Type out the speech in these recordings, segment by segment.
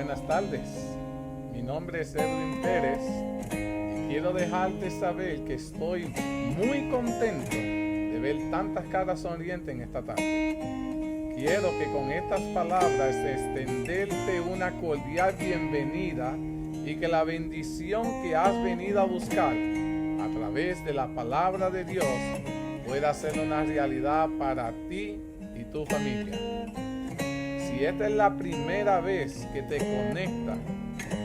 Buenas tardes, mi nombre es Edwin Pérez y quiero dejarte saber que estoy muy contento de ver tantas caras sonrientes en esta tarde. Quiero que con estas palabras extenderte una cordial bienvenida y que la bendición que has venido a buscar a través de la palabra de Dios pueda ser una realidad para ti y tu familia. Si esta es la primera vez que te conectas,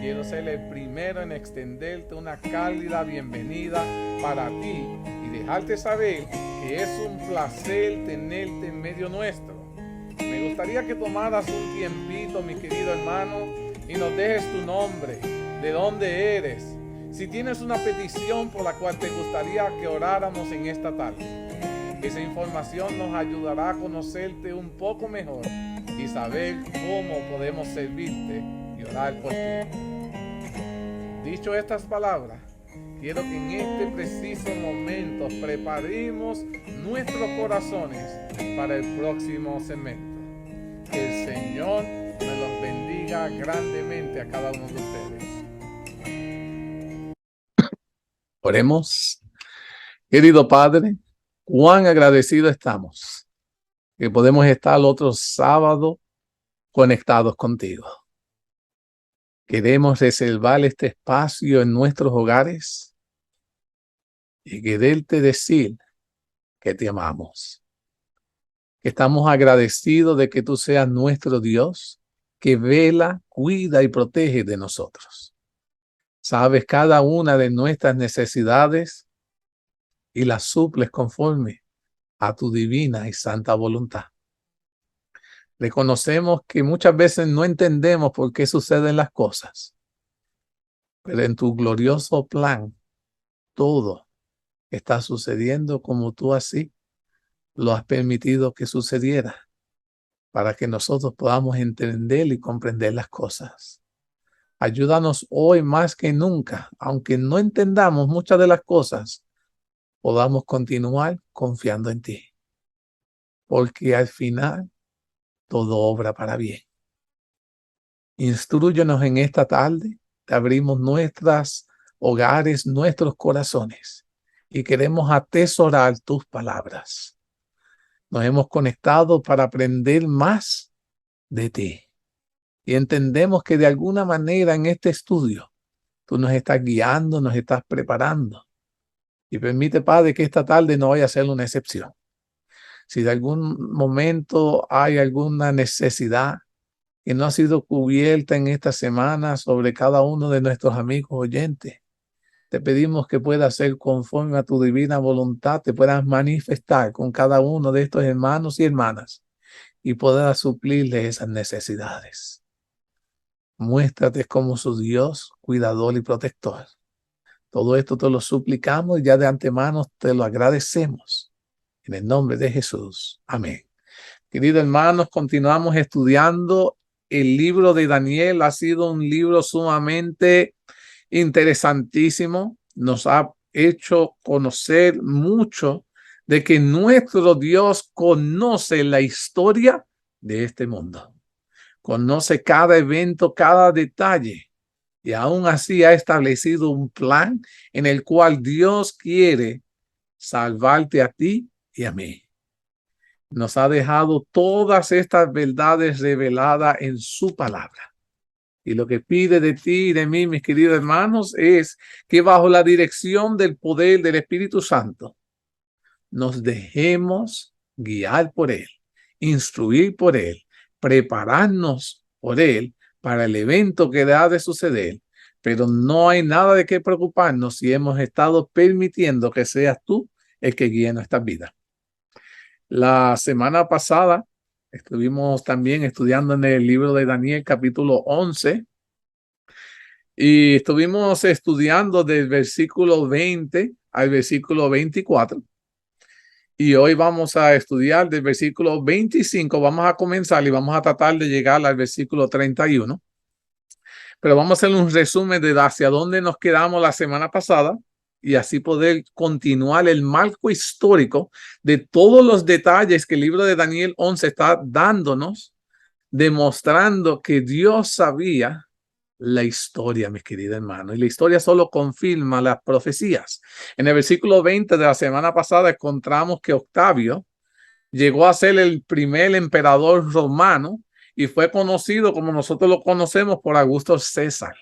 quiero ser el primero en extenderte una cálida bienvenida para ti y dejarte saber que es un placer tenerte en medio nuestro. Me gustaría que tomaras un tiempito, mi querido hermano, y nos dejes tu nombre, de dónde eres, si tienes una petición por la cual te gustaría que oráramos en esta tarde. Esa información nos ayudará a conocerte un poco mejor y saber cómo podemos servirte y orar por ti. Dicho estas palabras, quiero que en este preciso momento preparemos nuestros corazones para el próximo segmento. Que el Señor me los bendiga grandemente a cada uno de ustedes. Oremos. Querido Padre, cuán agradecidos estamos que podemos estar el otro sábado conectados contigo. Queremos reservar este espacio en nuestros hogares y quererte decir que te amamos. Que estamos agradecidos de que tú seas nuestro Dios, que vela, cuida y protege de nosotros. Sabes cada una de nuestras necesidades y las suples conforme a tu divina y santa voluntad. Reconocemos que muchas veces no entendemos por qué suceden las cosas, pero en tu glorioso plan todo está sucediendo como tú así lo has permitido que sucediera, para que nosotros podamos entender y comprender las cosas. Ayúdanos hoy más que nunca, aunque no entendamos muchas de las cosas, podamos continuar confiando en ti, porque al final todo obra para bien. Instrúyenos en esta tarde, te abrimos nuestros hogares, nuestros corazones y queremos atesorar tus palabras. Nos hemos conectado para aprender más de ti y entendemos que de alguna manera en este estudio tú nos estás guiando, nos estás preparando y permite, Padre, que esta tarde no vaya a ser una excepción. Si de algún momento hay alguna necesidad que no ha sido cubierta en esta semana sobre cada uno de nuestros amigos oyentes, te pedimos que puedas ser conforme a tu divina voluntad, te puedas manifestar con cada uno de estos hermanos y hermanas y puedas suplirles esas necesidades. Muéstrate como su Dios, cuidador y protector. Todo esto te lo suplicamos y ya de antemano te lo agradecemos. En el nombre de Jesús. Amén. Queridos hermanos, continuamos estudiando el libro de Daniel. Ha sido un libro sumamente interesantísimo. Nos ha hecho conocer mucho de que nuestro Dios conoce la historia de este mundo. Conoce cada evento, cada detalle. Y aún así ha establecido un plan en el cual Dios quiere salvarte a ti y a mí. Nos ha dejado todas estas verdades reveladas en su palabra. Y lo que pide de ti y de mí, mis queridos hermanos, es que bajo la dirección del poder del Espíritu Santo nos dejemos guiar por Él, instruir por Él, prepararnos por Él para el evento que ha de suceder. Pero no hay nada de qué preocuparnos si hemos estado permitiendo que seas tú el que guíe nuestras vidas. La semana pasada estuvimos también estudiando en el libro de Daniel, capítulo 11, y estuvimos estudiando del versículo 20 al versículo 24. Y hoy vamos a estudiar del versículo 25. Vamos a comenzar y vamos a tratar de llegar al versículo 31. Pero vamos a hacer un resumen de hacia dónde nos quedamos la semana pasada y así poder continuar el marco histórico de todos los detalles que el libro de Daniel 11 está dándonos, demostrando que Dios sabía la historia, mis queridos hermanos. Y la historia solo confirma las profecías. En el versículo 20 de la semana pasada encontramos que Octavio llegó a ser el primer emperador romano y fue conocido como nosotros lo conocemos por Augusto César.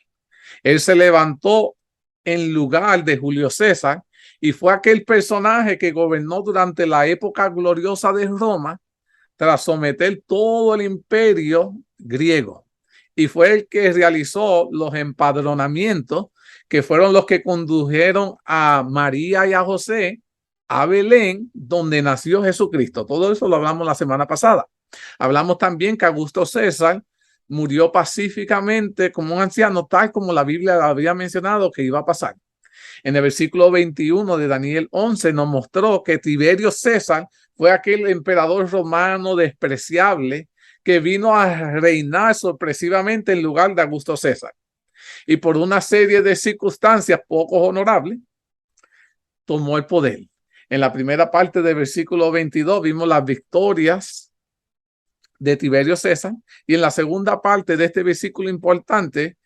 Él se levantó en lugar de Julio César y fue aquel personaje que gobernó durante la época gloriosa de Roma tras someter todo el imperio griego. Y fue el que realizó los empadronamientos, que fueron los que condujeron a María y a José a Belén, donde nació Jesucristo. Todo eso lo hablamos la semana pasada. Hablamos también que Augusto César murió pacíficamente como un anciano, tal como la Biblia había mencionado que iba a pasar. En el versículo 21 de Daniel 11 nos mostró que Tiberio César fue aquel emperador romano despreciable que vino a reinar sorpresivamente en lugar de Augusto César. Y por una serie de circunstancias poco honorables, tomó el poder. En la primera parte del versículo 22 vimos las victorias de Tiberio César, y en la segunda parte de este versículo importante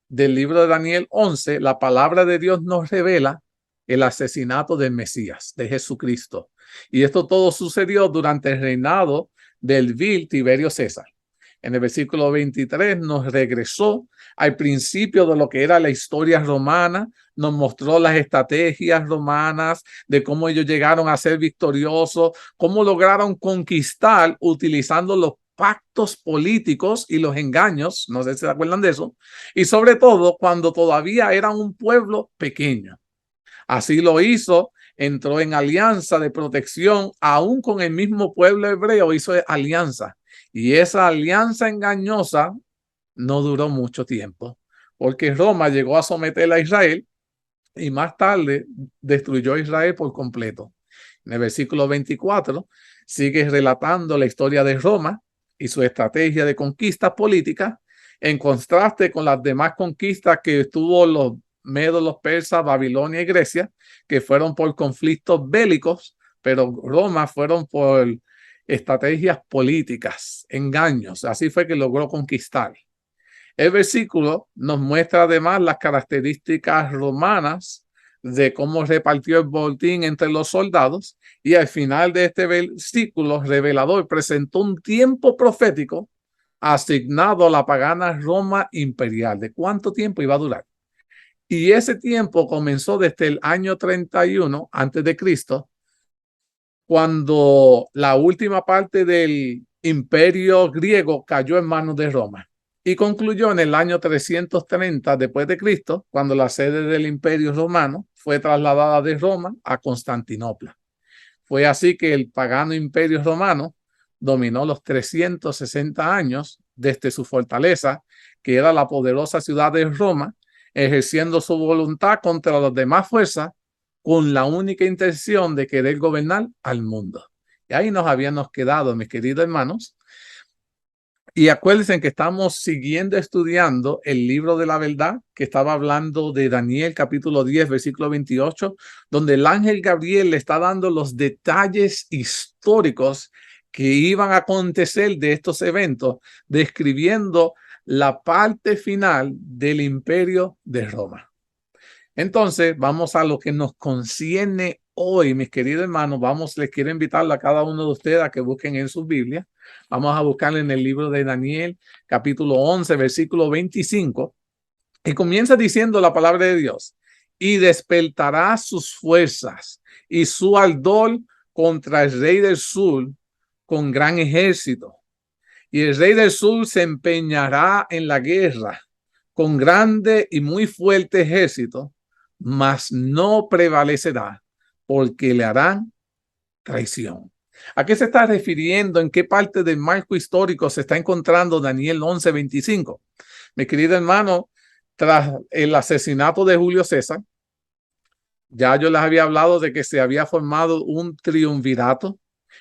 del libro de Daniel 11, la palabra de Dios nos revela el asesinato del Mesías, de Jesucristo. Y esto todo sucedió durante el reinado del vil Tiberio César. En el versículo 23 nos regresó al principio de lo que era la historia romana, nos mostró las estrategias romanas de cómo ellos llegaron a ser victoriosos, cómo lograron conquistar utilizando los pactos políticos y los engaños, no sé si se acuerdan de eso, y sobre todo cuando todavía eran un pueblo pequeño. Así lo hizo, entró en alianza de protección, aún con el mismo pueblo hebreo hizo alianza. Y esa alianza engañosa no duró mucho tiempo, porque Roma llegó a someter a Israel y más tarde destruyó a Israel por completo. En el versículo 24 sigue relatando la historia de Roma y su estrategia de conquista política, en contraste con las demás conquistas que tuvo los medos, los persas, Babilonia y Grecia, que fueron por conflictos bélicos, pero Roma fueron por estrategias políticas, engaños. Así fue que logró conquistar. El versículo nos muestra además las características romanas de cómo repartió el botín entre los soldados, y al final de este versículo revelador presentó un tiempo profético asignado a la pagana Roma imperial. ¿De cuánto tiempo iba a durar? Y ese tiempo comenzó desde el año 31 antes de Cristo, cuando la última parte del imperio griego cayó en manos de Roma, y concluyó en el año 330 después de Cristo, cuando la sede del imperio romano fue trasladada de Roma a Constantinopla. Fue así que el pagano imperio romano dominó los 360 años desde su fortaleza, que era la poderosa ciudad de Roma, ejerciendo su voluntad contra las demás fuerzas con la única intención de querer gobernar al mundo. Y ahí nos habíamos quedado, mis queridos hermanos. Y acuérdense que estamos siguiendo estudiando el libro de la verdad, que estaba hablando de Daniel capítulo 10, versículo 28, donde el ángel Gabriel le está dando los detalles históricos que iban a acontecer de estos eventos, describiendo la parte final del imperio de Roma. Entonces, vamos a lo que nos concierne hoy, mis queridos hermanos. Les quiero invitar a cada uno de ustedes a que busquen en sus Biblias. Vamos a buscar en el libro de Daniel, capítulo 11, versículo 25. Y comienza diciendo la palabra de Dios: y despertará sus fuerzas y su ardor contra el rey del sur con gran ejército. Y el rey del sur se empeñará en la guerra con grande y muy fuerte ejército, mas no prevalecerá, porque le harán traición. ¿A qué se está refiriendo? ¿En qué parte del marco histórico se está encontrando Daniel 11:25? Mi querido hermano, tras el asesinato de Julio César, ya yo les había hablado de que se había formado un triunvirato,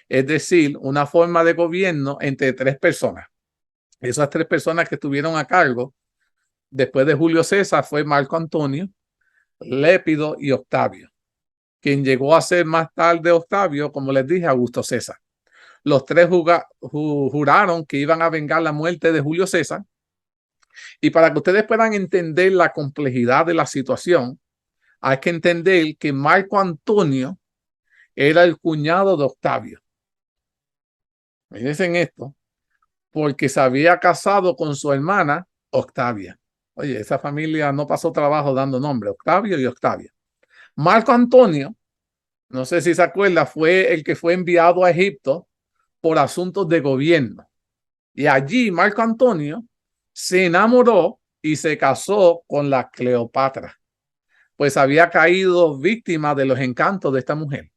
es decir, una forma de gobierno entre tres personas. Esas tres personas que estuvieron a cargo después de Julio César fue Marco Antonio, Lépido y Octavio, quien llegó a ser más tarde Octavio, como les dije, Augusto César. Los tres juraron que iban a vengar la muerte de Julio César, Y para que ustedes puedan entender la complejidad de la situación, hay que entender que Marco Antonio era el cuñado de Octavio. Fíjense en esto, porque se había casado con su hermana Octavia. Oye, esa familia no pasó trabajo dando nombre, Octavio y Octavia. Marco Antonio, no sé si se acuerda, fue el que fue enviado a Egipto por asuntos de gobierno. Y allí Marco Antonio se enamoró y se casó con la Cleopatra, pues había caído víctima de los encantos de esta mujer.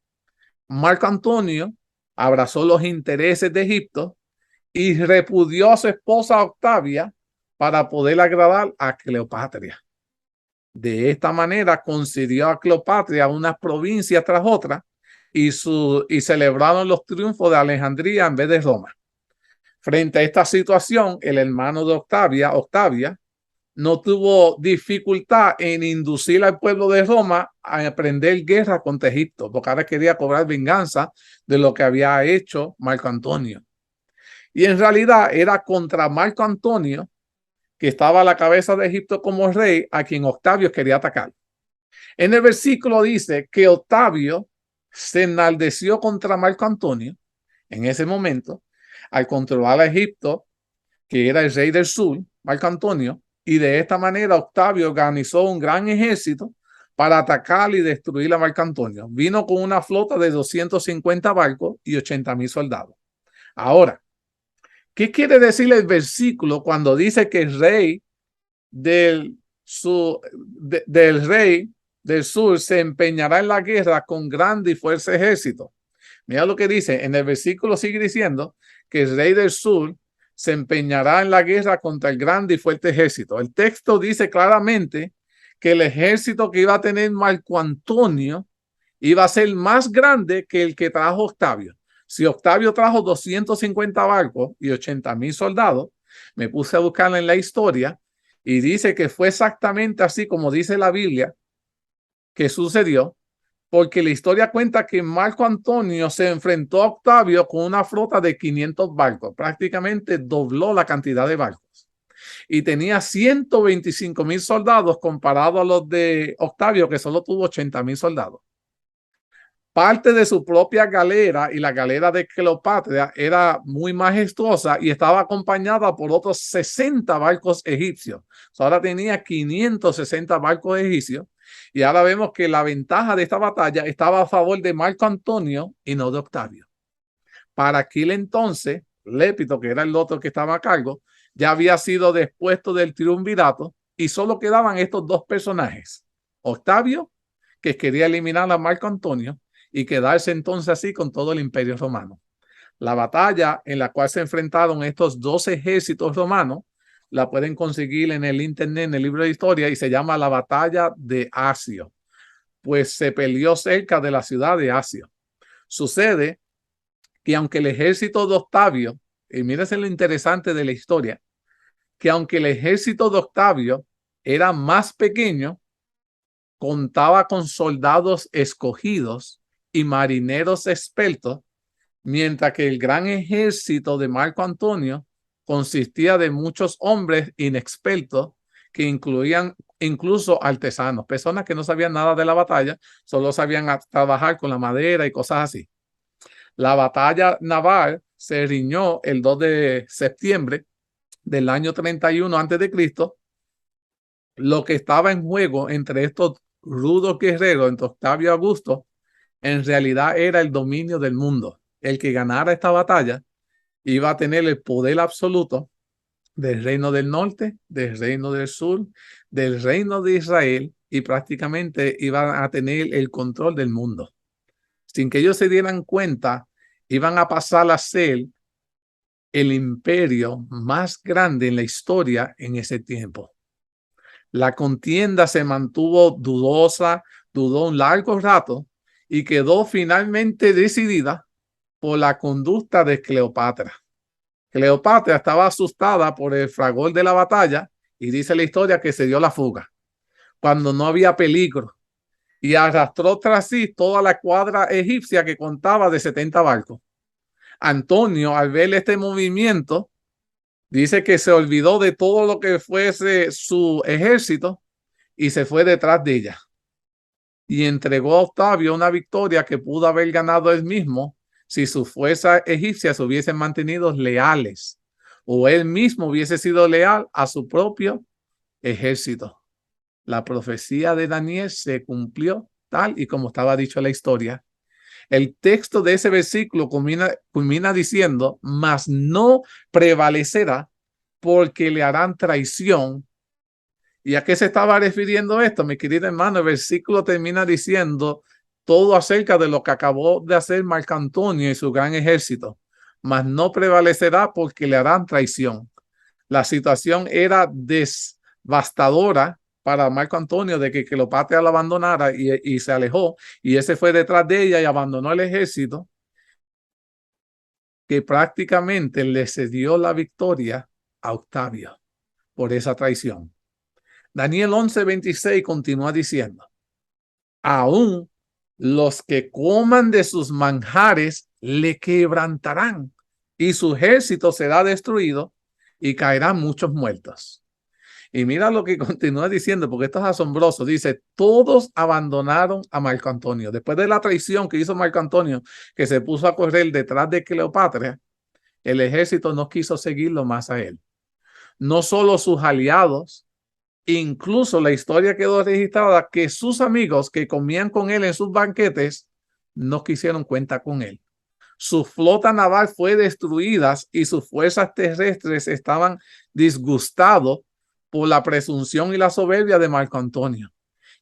Marco Antonio abrazó los intereses de Egipto y repudió a su esposa Octavia para poder agradar a Cleopatra. De esta manera concedió a Cleopatra unas provincias tras otras y celebraron los triunfos de Alejandría en vez de Roma. Frente a esta situación, el hermano de Octavia, no tuvo dificultad en inducir al pueblo de Roma a emprender guerra contra Egipto, porque ahora quería cobrar venganza de lo que había hecho Marco Antonio. Y en realidad era contra Marco Antonio, que estaba a la cabeza de Egipto como rey, a quien Octavio quería atacar. En el versículo dice que Octavio se enalteció contra Marco Antonio en ese momento al controlar a Egipto, que era el rey del sur, Marco Antonio, y de esta manera Octavio organizó un gran ejército para atacar y destruir a Marco Antonio. Vino con una flota de 250 barcos y 80,000 soldados. Ahora, ¿qué quiere decir el versículo cuando dice que el rey del sur se empeñará en la guerra con grande y fuerte ejército? Mira lo que dice, en el versículo sigue diciendo que el rey del sur se empeñará en la guerra contra el grande y fuerte ejército. El texto dice claramente que el ejército que iba a tener Marco Antonio iba a ser más grande que el que trajo Octavio. Si Octavio trajo 250 barcos y 80,000 soldados, me puse a buscarla en la historia y dice que fue exactamente así como dice la Biblia que sucedió, porque la historia cuenta que Marco Antonio se enfrentó a Octavio con una flota de 500 barcos, prácticamente dobló la cantidad de barcos, y tenía 125,000 soldados comparado a los de Octavio, que solo tuvo 80,000 soldados. Parte de su propia galera y la galera de Cleopatra era muy majestuosa y estaba acompañada por otros 60 barcos egipcios. Ahora tenía 560 barcos egipcios y ahora vemos que la ventaja de esta batalla estaba a favor de Marco Antonio y no de Octavio. Para aquel entonces, Lépito, que era el otro que estaba a cargo, ya había sido depuesto del triunvirato y solo quedaban estos dos personajes. Octavio, que quería eliminar a Marco Antonio, y quedarse entonces así con todo el imperio romano. La batalla en la cual se enfrentaron estos dos ejércitos romanos la pueden conseguir en el internet, en el libro de historia, y se llama la batalla de Asio, pues se peleó cerca de la ciudad de Asio. Sucede que aunque el ejército de Octavio, y mírense lo interesante de la historia, que aunque el ejército de Octavio era más pequeño, contaba con soldados escogidos y marineros expertos, mientras que el gran ejército de Marco Antonio consistía de muchos hombres inexpertos que incluían incluso artesanos, personas que no sabían nada de la batalla, solo sabían trabajar con la madera y cosas así. La batalla naval se riñó el 2 de septiembre del año 31 a.C. Lo que estaba en juego entre estos rudos guerreros, entre Octavio y Augusto, en realidad era el dominio del mundo. El que ganara esta batalla iba a tener el poder absoluto del reino del norte, del reino del sur, del reino de Israel, y prácticamente iban a tener el control del mundo. Sin que ellos se dieran cuenta, iban a pasar a ser el imperio más grande en la historia en ese tiempo. La contienda se mantuvo dudosa, duró un largo rato y quedó finalmente decidida por la conducta de Cleopatra. Cleopatra estaba asustada por el fragor de la batalla y dice la historia que se dio la fuga cuando no había peligro y arrastró tras sí toda la cuadra egipcia que contaba de 70 barcos. Antonio, al ver este movimiento, Dice que se olvidó de todo lo que fuese su ejército y se fue detrás de ella. Y entregó a Octavio una victoria que pudo haber ganado él mismo si sus fuerzas egipcias hubiesen mantenido leales o él mismo hubiese sido leal a su propio ejército. La profecía de Daniel se cumplió tal y como estaba dicho en la historia. El texto de ese versículo culmina diciendo, mas no prevalecerá porque le harán traición. ¿Y a qué se estaba refiriendo esto, mi querido hermano? El versículo termina diciendo todo acerca de lo que acabó de hacer Marco Antonio y su gran ejército, mas no prevalecerá porque le harán traición. La situación era devastadora para Marco Antonio de que Cleopatra lo abandonara y se alejó, y ese fue detrás de ella y abandonó el ejército, que prácticamente le cedió la victoria a Octavio por esa traición. Daniel 11:26 continúa diciendo, aún los que coman de sus manjares le quebrantarán y su ejército será destruido y caerán muchos muertos. Y mira lo que continúa diciendo, porque esto es asombroso. Dice, todos abandonaron a Marco Antonio. Después de la traición que hizo Marco Antonio, que se puso a correr detrás de Cleopatra, el ejército no quiso seguirlo más a él. No solo sus aliados, incluso la historia quedó registrada que sus amigos que comían con él en sus banquetes no quisieron cuenta con él. Su flota naval fue destruida y sus fuerzas terrestres estaban disgustados por la presunción y la soberbia de Marco Antonio.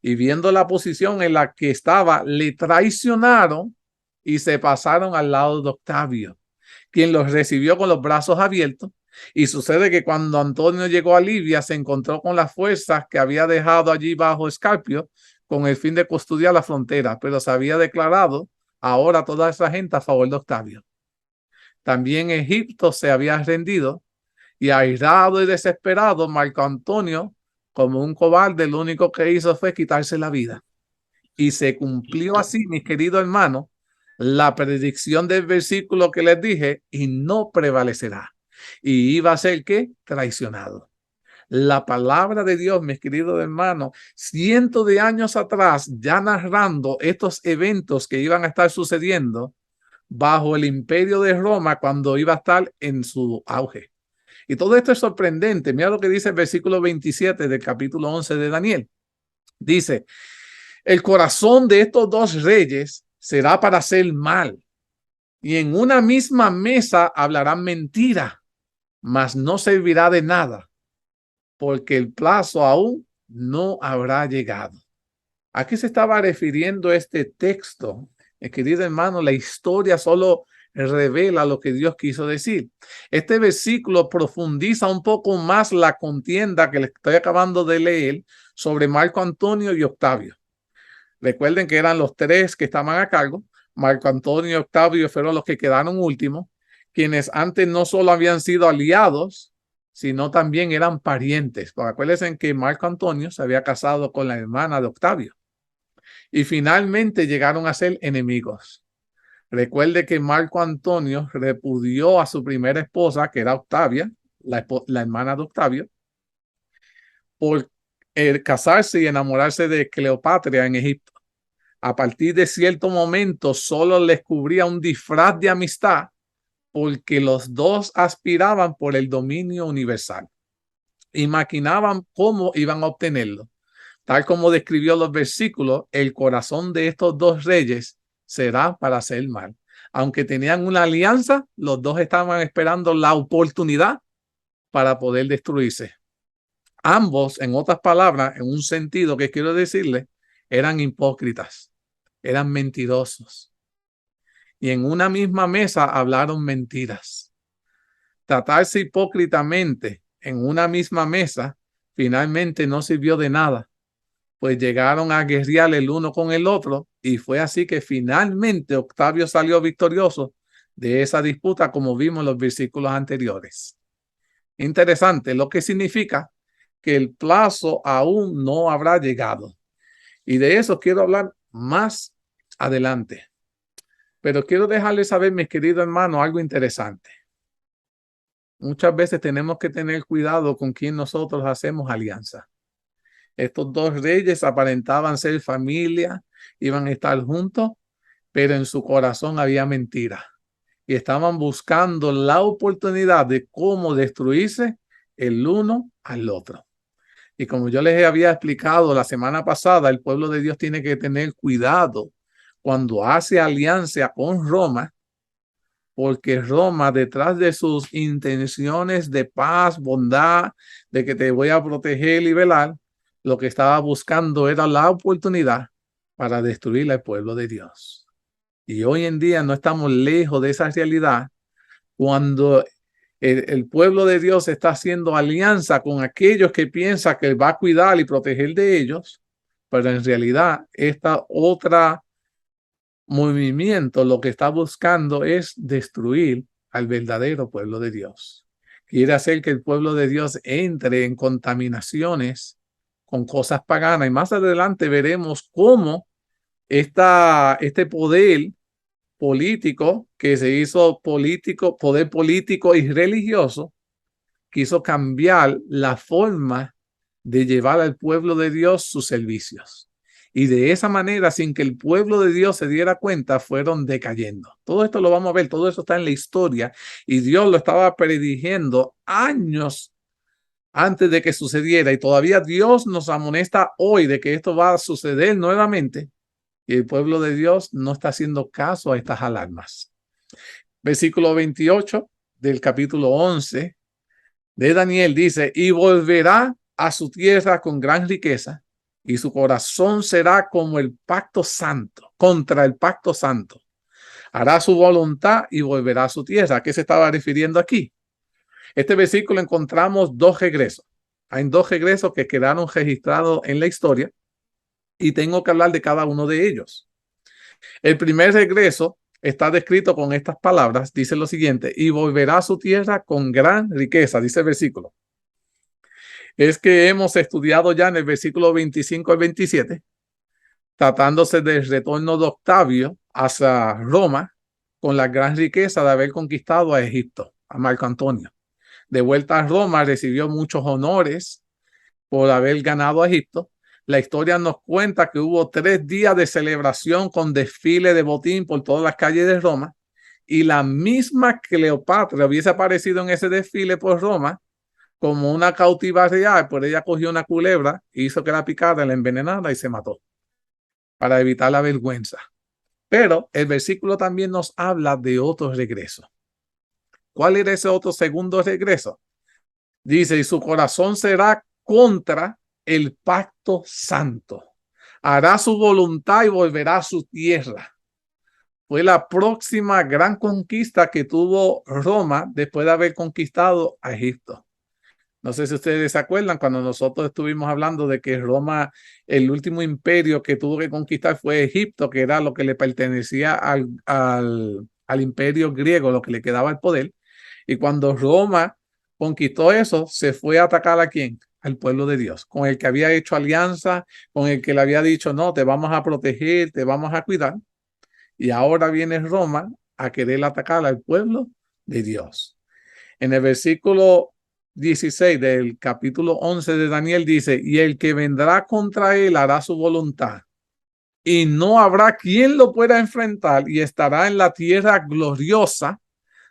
Y viendo la posición en la que estaba, le traicionaron y se pasaron al lado de Octavio, quien los recibió con los brazos abiertos. Y sucede que cuando Antonio llegó a Libia, se encontró con las fuerzas que había dejado allí bajo Escarpio con el fin de custodiar la frontera, pero se había declarado ahora toda esa gente a favor de Octavio. También Egipto se había rendido y airado y desesperado, Marco Antonio, como un cobarde, lo único que hizo fue quitarse la vida. Y se cumplió así, mis queridos hermanos, la predicción del versículo que les dije, y no prevalecerá. Y iba a ser que traicionado. La palabra de Dios, mis queridos hermanos, cientos de años atrás, ya narrando estos eventos que iban a estar sucediendo bajo el imperio de Roma cuando iba a estar en su auge. Y todo esto es sorprendente. Mira lo que dice el versículo 27 del capítulo 11 de Daniel. Dice, el corazón de estos dos reyes será para hacer mal, y en una misma mesa hablarán mentira, mas no servirá de nada, porque el plazo aún no habrá llegado. ¿A qué se estaba refiriendo este texto? Querido hermano, la historia solo revela lo que Dios quiso decir. Este versículo profundiza un poco más la contienda que le estoy acabando de leer sobre Marco Antonio y Octavio. Recuerden que eran los tres que estaban a cargo. Marco Antonio y Octavio fueron los que quedaron últimos, quienes antes no solo habían sido aliados, sino también eran parientes. Porque acuérdense que Marco Antonio se había casado con la hermana de Octavio y finalmente llegaron a ser enemigos. Recuerde que Marco Antonio repudió a su primera esposa, que era Octavia, la hermana de Octavio, por casarse y enamorarse de Cleopatra en Egipto. A partir de cierto momento solo les cubría un disfraz de amistad porque los dos aspiraban por el dominio universal y maquinaban cómo iban a obtenerlo. Tal como describió los versículos, el corazón de estos dos reyes será para hacer mal. Aunque tenían una alianza, los dos estaban esperando la oportunidad para poder destruirse. Ambos, en otras palabras, en un sentido que quiero decirle, eran hipócritas, eran mentirosos. Y en una misma mesa hablaron mentiras. Tratarse hipócritamente en una misma mesa finalmente no sirvió de nada, pues llegaron a guerrear el uno con el otro y fue así que finalmente Octavio salió victorioso de esa disputa, como vimos en los versículos anteriores. Interesante, lo que significa que el plazo aún no habrá llegado. Y de eso quiero hablar más adelante. Pero quiero dejarles saber, mis queridos hermanos, algo interesante. Muchas veces tenemos que tener cuidado con quien nosotros hacemos alianza. Estos dos reyes aparentaban ser familia, iban a estar juntos, pero en su corazón había mentira. Y estaban buscando la oportunidad de cómo destruirse el uno al otro. Y como yo les había explicado la semana pasada, el pueblo de Dios tiene que tener cuidado cuando hace alianza con Roma, porque Roma, detrás de sus intenciones de paz, bondad, de que te voy a proteger y velar, lo que estaba buscando era la oportunidad para destruir al pueblo de Dios. Y hoy en día no estamos lejos de esa realidad cuando el pueblo de Dios está haciendo alianza con aquellos que piensan que va a cuidar y proteger de ellos, pero en realidad esta otra movimiento lo que está buscando es destruir al verdadero pueblo de Dios. Quiere hacer que el pueblo de Dios entre en contaminaciones con cosas paganas. Y más adelante veremos cómo este poder político que se hizo político, poder político y religioso, quiso cambiar la forma de llevar al pueblo de Dios sus servicios. Y de esa manera, sin que el pueblo de Dios se diera cuenta, fueron decayendo. Todo esto lo vamos a ver, todo eso está en la historia y Dios lo estaba prediciendo años antes de que sucediera y todavía Dios nos amonesta hoy de que esto va a suceder nuevamente y el pueblo de Dios no está haciendo caso a estas alarmas. Versículo 28 del capítulo 11 de Daniel dice, y volverá a su tierra con gran riqueza y su corazón será como el pacto santo, contra el pacto santo. Hará su voluntad y volverá a su tierra. ¿A qué se estaba refiriendo aquí? Este versículo encontramos dos regresos. Hay dos regresos que quedaron registrados en la historia y tengo que hablar de cada uno de ellos. El primer regreso está descrito con estas palabras, dice lo siguiente, y volverá a su tierra con gran riqueza, dice el versículo. Es que hemos estudiado ya en el versículo 25 al 27, tratándose del retorno de Octavio hacia Roma con la gran riqueza de haber conquistado a Egipto, a Marco Antonio. De vuelta a Roma recibió muchos honores por haber ganado a Egipto. La historia nos cuenta que hubo 3 días de celebración con desfile de botín por todas las calles de Roma y la misma Cleopatra hubiese aparecido en ese desfile por Roma como una cautiva real, por ella cogió una culebra, hizo que la picara, la envenenara y se mató para evitar la vergüenza. Pero el versículo también nos habla de otro regreso. ¿Cuál era ese otro segundo regreso? Dice, y su corazón será contra el pacto santo. Hará su voluntad y volverá a su tierra. Fue la próxima gran conquista que tuvo Roma después de haber conquistado a Egipto. No sé si ustedes se acuerdan cuando nosotros estuvimos hablando de que Roma, el último imperio que tuvo que conquistar fue Egipto, que era lo que le pertenecía al imperio griego, lo que le quedaba el poder. Y cuando Roma conquistó eso, se fue a atacar ¿a quién? Al pueblo de Dios, con el que había hecho alianza, con el que le había dicho, no, te vamos a proteger, te vamos a cuidar. Y ahora viene Roma a querer atacar al pueblo de Dios. En el versículo 16 del capítulo 11 de Daniel dice, y el que vendrá contra él hará su voluntad y no habrá quien lo pueda enfrentar y estará en la tierra gloriosa,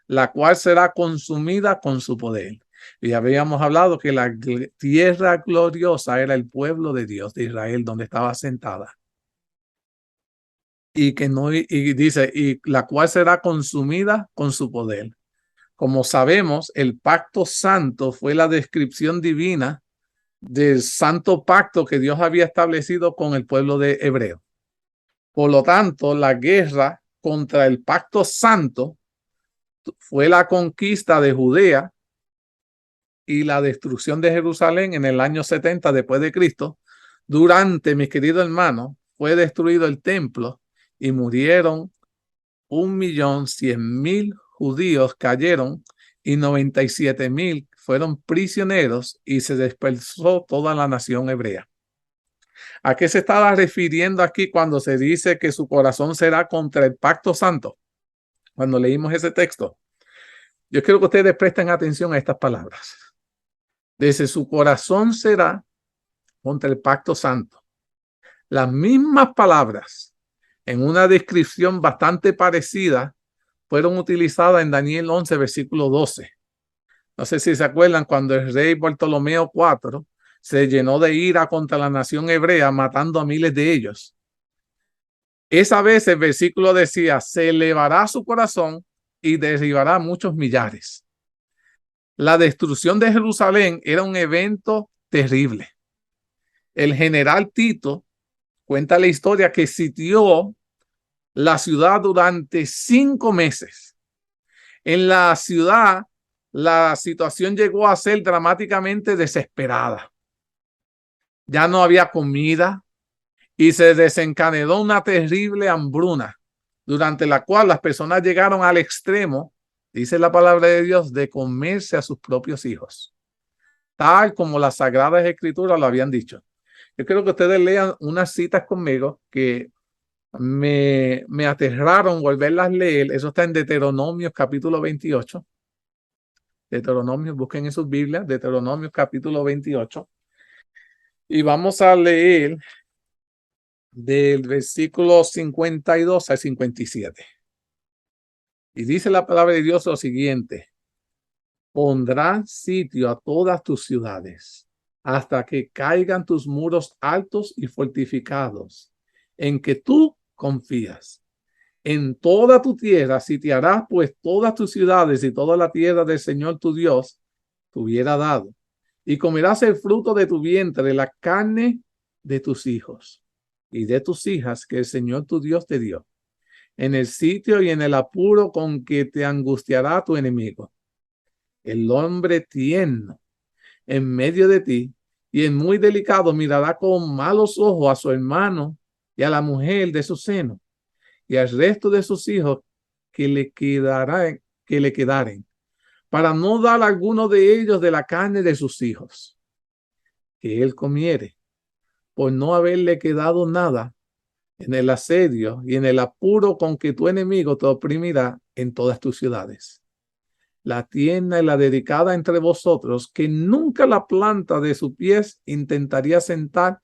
la cual será consumida con su poder. Y habíamos hablado que la tierra gloriosa era el pueblo de Dios, de Israel, donde estaba sentada. Y que no, y dice, y la cual será consumida con su poder. Como sabemos, el pacto santo fue la descripción divina del santo pacto que Dios había establecido con el pueblo de Hebreo. Por lo tanto, la guerra contra el pacto santo fue la conquista de Judea y la destrucción de Jerusalén en el año 70 después de Cristo. Durante, mis queridos hermanos, fue destruido el templo y murieron 1.100.000 judíos, cayeron y 97.000 fueron prisioneros y se dispersó toda la nación hebrea. ¿A qué se estaba refiriendo aquí cuando se dice que su corazón será contra el pacto santo? Cuando leímos ese texto, Yo quiero que ustedes presten atención a estas palabras. Desde su corazón será contra el pacto santo. Las mismas palabras, en una descripción bastante parecida, fueron utilizadas en Daniel 11, versículo 12. No sé si se acuerdan cuando el rey Bartolomeo IV se llenó de ira contra la nación hebrea, matando a miles de ellos. Esa vez el versículo decía, se elevará su corazón y derribará muchos millares. La destrucción de Jerusalén era un evento terrible. El general Tito cuenta la historia que sitió la ciudad durante 5 meses. En la ciudad, la situación llegó a ser dramáticamente desesperada. Ya no había comida y se desencadenó una terrible hambruna, durante la cual las personas llegaron al extremo, dice la palabra de Dios, de comerse a sus propios hijos, tal como las Sagradas Escrituras lo habían dicho. Yo quiero que ustedes lean unas citas conmigo que me aterraron volverlas a leer. Eso está en Deuteronomios capítulo 28. Deuteronomios, busquen en sus Biblias, Deuteronomios capítulo 28. Y vamos a leer del versículo 52 al 57. Y dice la palabra de Dios lo siguiente: pondrán sitio a todas tus ciudades, hasta que caigan tus muros altos y fortificados, en que tú confías. En toda tu tierra sitiarás pues todas tus ciudades y toda la tierra del Señor tu Dios te hubiera dado. Y comerás el fruto de tu vientre, la carne de tus hijos y de tus hijas que el Señor tu Dios te dio, en el sitio y en el apuro con que te angustiará tu enemigo. El hombre tierno en medio de ti y en muy delicado mirará con malos ojos a su hermano y a la mujer de su seno y al resto de sus hijos que le quedaren, para no dar a alguno de ellos de la carne de sus hijos, que él comiere, por no haberle quedado nada en el asedio y en el apuro con que tu enemigo te oprimirá en todas tus ciudades. La tierna y la dedicada entre vosotros, que nunca la planta de sus pies intentaría sentar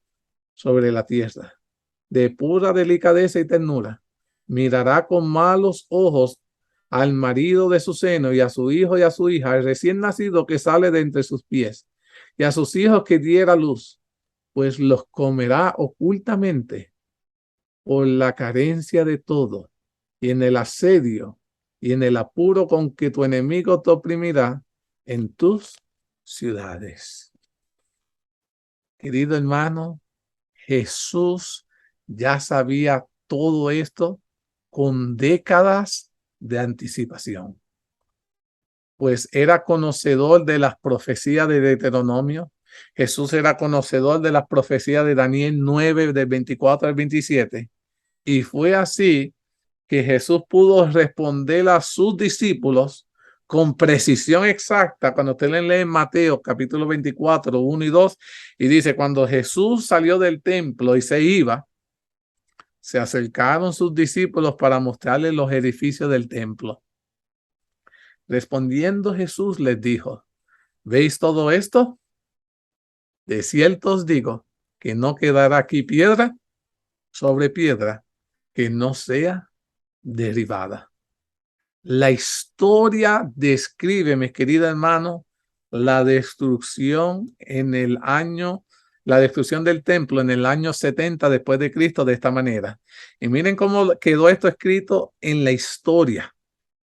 sobre la tierra, de pura delicadeza y ternura, mirará con malos ojos al marido de su seno y a su hijo y a su hija, el recién nacido que sale de entre sus pies, y a sus hijos que diera luz, pues los comerá ocultamente por la carencia de todo, y en el asedio y en el apuro con que tu enemigo te oprimirá en tus ciudades. Querido hermano, Jesús ya sabía todo esto con décadas de anticipación, pues era conocedor de las profecías de Deuteronomio. Jesús era conocedor de las profecías de Daniel 9, del 24 al 27, y fue así que Jesús pudo responder a sus discípulos con precisión exacta. Cuando usted lee en Mateo capítulo 24, 1 y 2, y dice, cuando Jesús salió del templo y se iba, se acercaron sus discípulos para mostrarles los edificios del templo. Respondiendo Jesús les dijo, ¿veis todo esto? De cierto os digo que no quedará aquí piedra sobre piedra que no sea derribada. La historia describe, mis queridos hermanos, la destrucción la destrucción del templo en el año 70 después de Cristo de esta manera. Y miren cómo quedó esto escrito en la historia.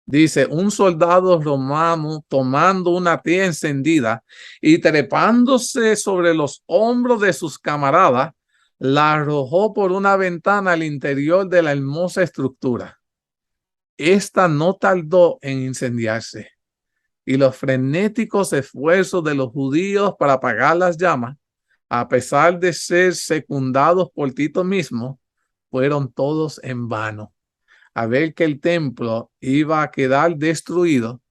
Dice, un soldado romano tomando una tea encendida y trepándose sobre los hombros de sus camaradas, la arrojó por una ventana al interior de la hermosa estructura. Esta no tardó en incendiarse, y los frenéticos esfuerzos de los judíos para apagar las llamas, a pesar de ser secundados por Tito mismo, fueron todos en vano. A ver que el templo iba a quedar destruido,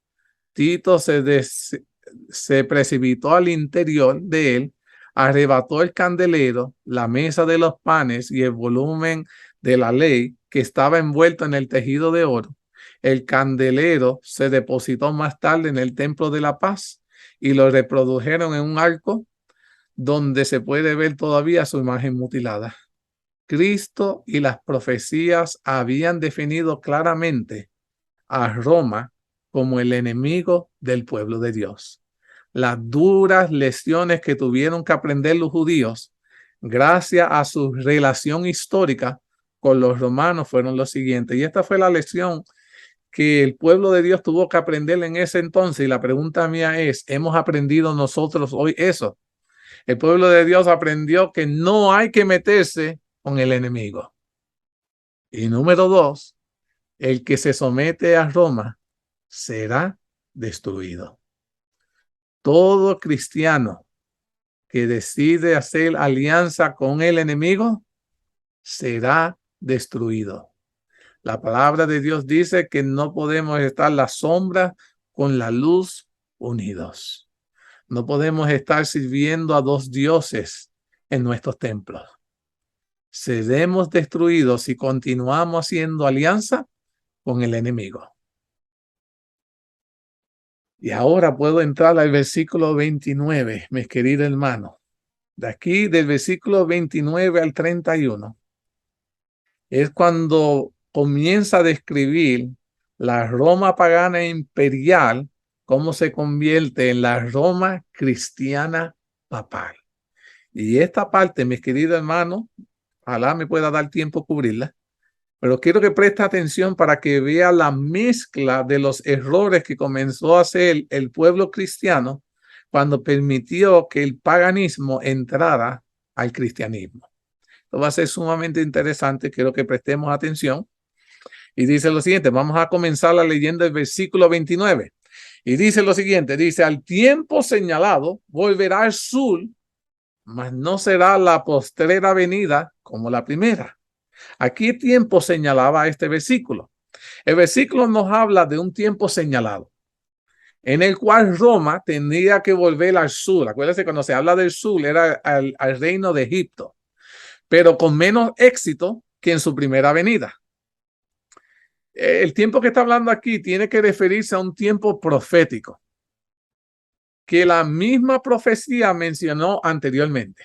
Tito se precipitó al interior de él, arrebató el candelero, la mesa de los panes y el volumen de la ley que estaba envuelto en el tejido de oro, El candelero se depositó más tarde en el Templo de la Paz y lo reprodujeron en un arco donde se puede ver todavía su imagen mutilada. Cristo y las profecías habían definido claramente a Roma como el enemigo del pueblo de Dios. Las duras lecciones que tuvieron que aprender los judíos gracias a su relación histórica con los romanos fueron los siguientes. Y esta fue la lección que el pueblo de Dios tuvo que aprender en ese entonces. Y la pregunta mía es, ¿hemos aprendido nosotros hoy eso? El pueblo de Dios aprendió que no hay que meterse con el enemigo. Y número 2, el que se somete a Roma será destruido. Todo cristiano que decide hacer alianza con el enemigo será destruido. La palabra de Dios dice que no podemos estar la sombra con la luz unidos. No podemos estar sirviendo a dos dioses en nuestros templos. Seremos destruidos si continuamos haciendo alianza con el enemigo. Y ahora puedo entrar al versículo 29, mis queridos hermanos. De aquí, del versículo 29 al 31, es cuando comienza a describir la Roma pagana e imperial, cómo se convierte en la Roma cristiana papal. Y esta parte, mis queridos hermanos, ojalá me pueda dar tiempo cubrirla, pero quiero que preste atención para que vea la mezcla de los errores que comenzó a hacer el pueblo cristiano cuando permitió que el paganismo entrara al cristianismo. Esto va a ser sumamente interesante, quiero que prestemos atención. Y dice lo siguiente, vamos a comenzar la leyenda del versículo 29. Y dice lo siguiente, dice, al tiempo señalado volverá el sur, mas no será la postrera venida como la primera. Aquí tiempo señalaba este versículo. El versículo nos habla de un tiempo señalado, en el cual Roma tendría que volver al sur. Acuérdense, cuando se habla del sur, era al reino de Egipto, pero con menos éxito que en su primera venida. El tiempo que está hablando aquí tiene que referirse a un tiempo profético que la misma profecía mencionó anteriormente.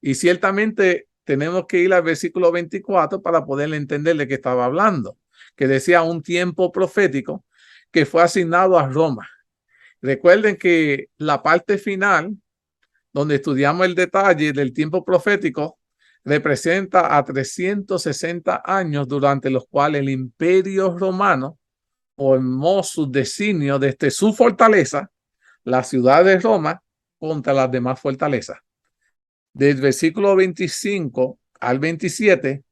Y ciertamente tenemos que ir al versículo 24 para poder entender de qué estaba hablando, que decía un tiempo profético que fue asignado a Roma. Recuerden que la parte final, donde estudiamos el detalle del tiempo profético, representa a 360 años durante los cuales el imperio romano formó su designio desde su fortaleza, la ciudad de Roma, contra las demás fortalezas. Del versículo 25 al 27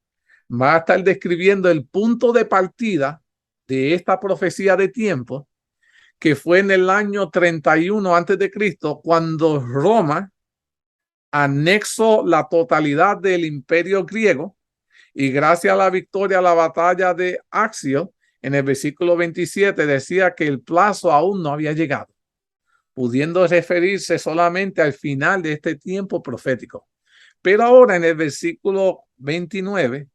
va a estar describiendo el punto de partida de esta profecía de tiempo, que fue en el año 31 antes de Cristo, cuando Roma anexó la totalidad del imperio griego y gracias a la victoria a la batalla de Accio, en el versículo 27 decía que el plazo aún no había llegado, pudiendo referirse solamente al final de este tiempo profético. Pero ahora en el versículo 29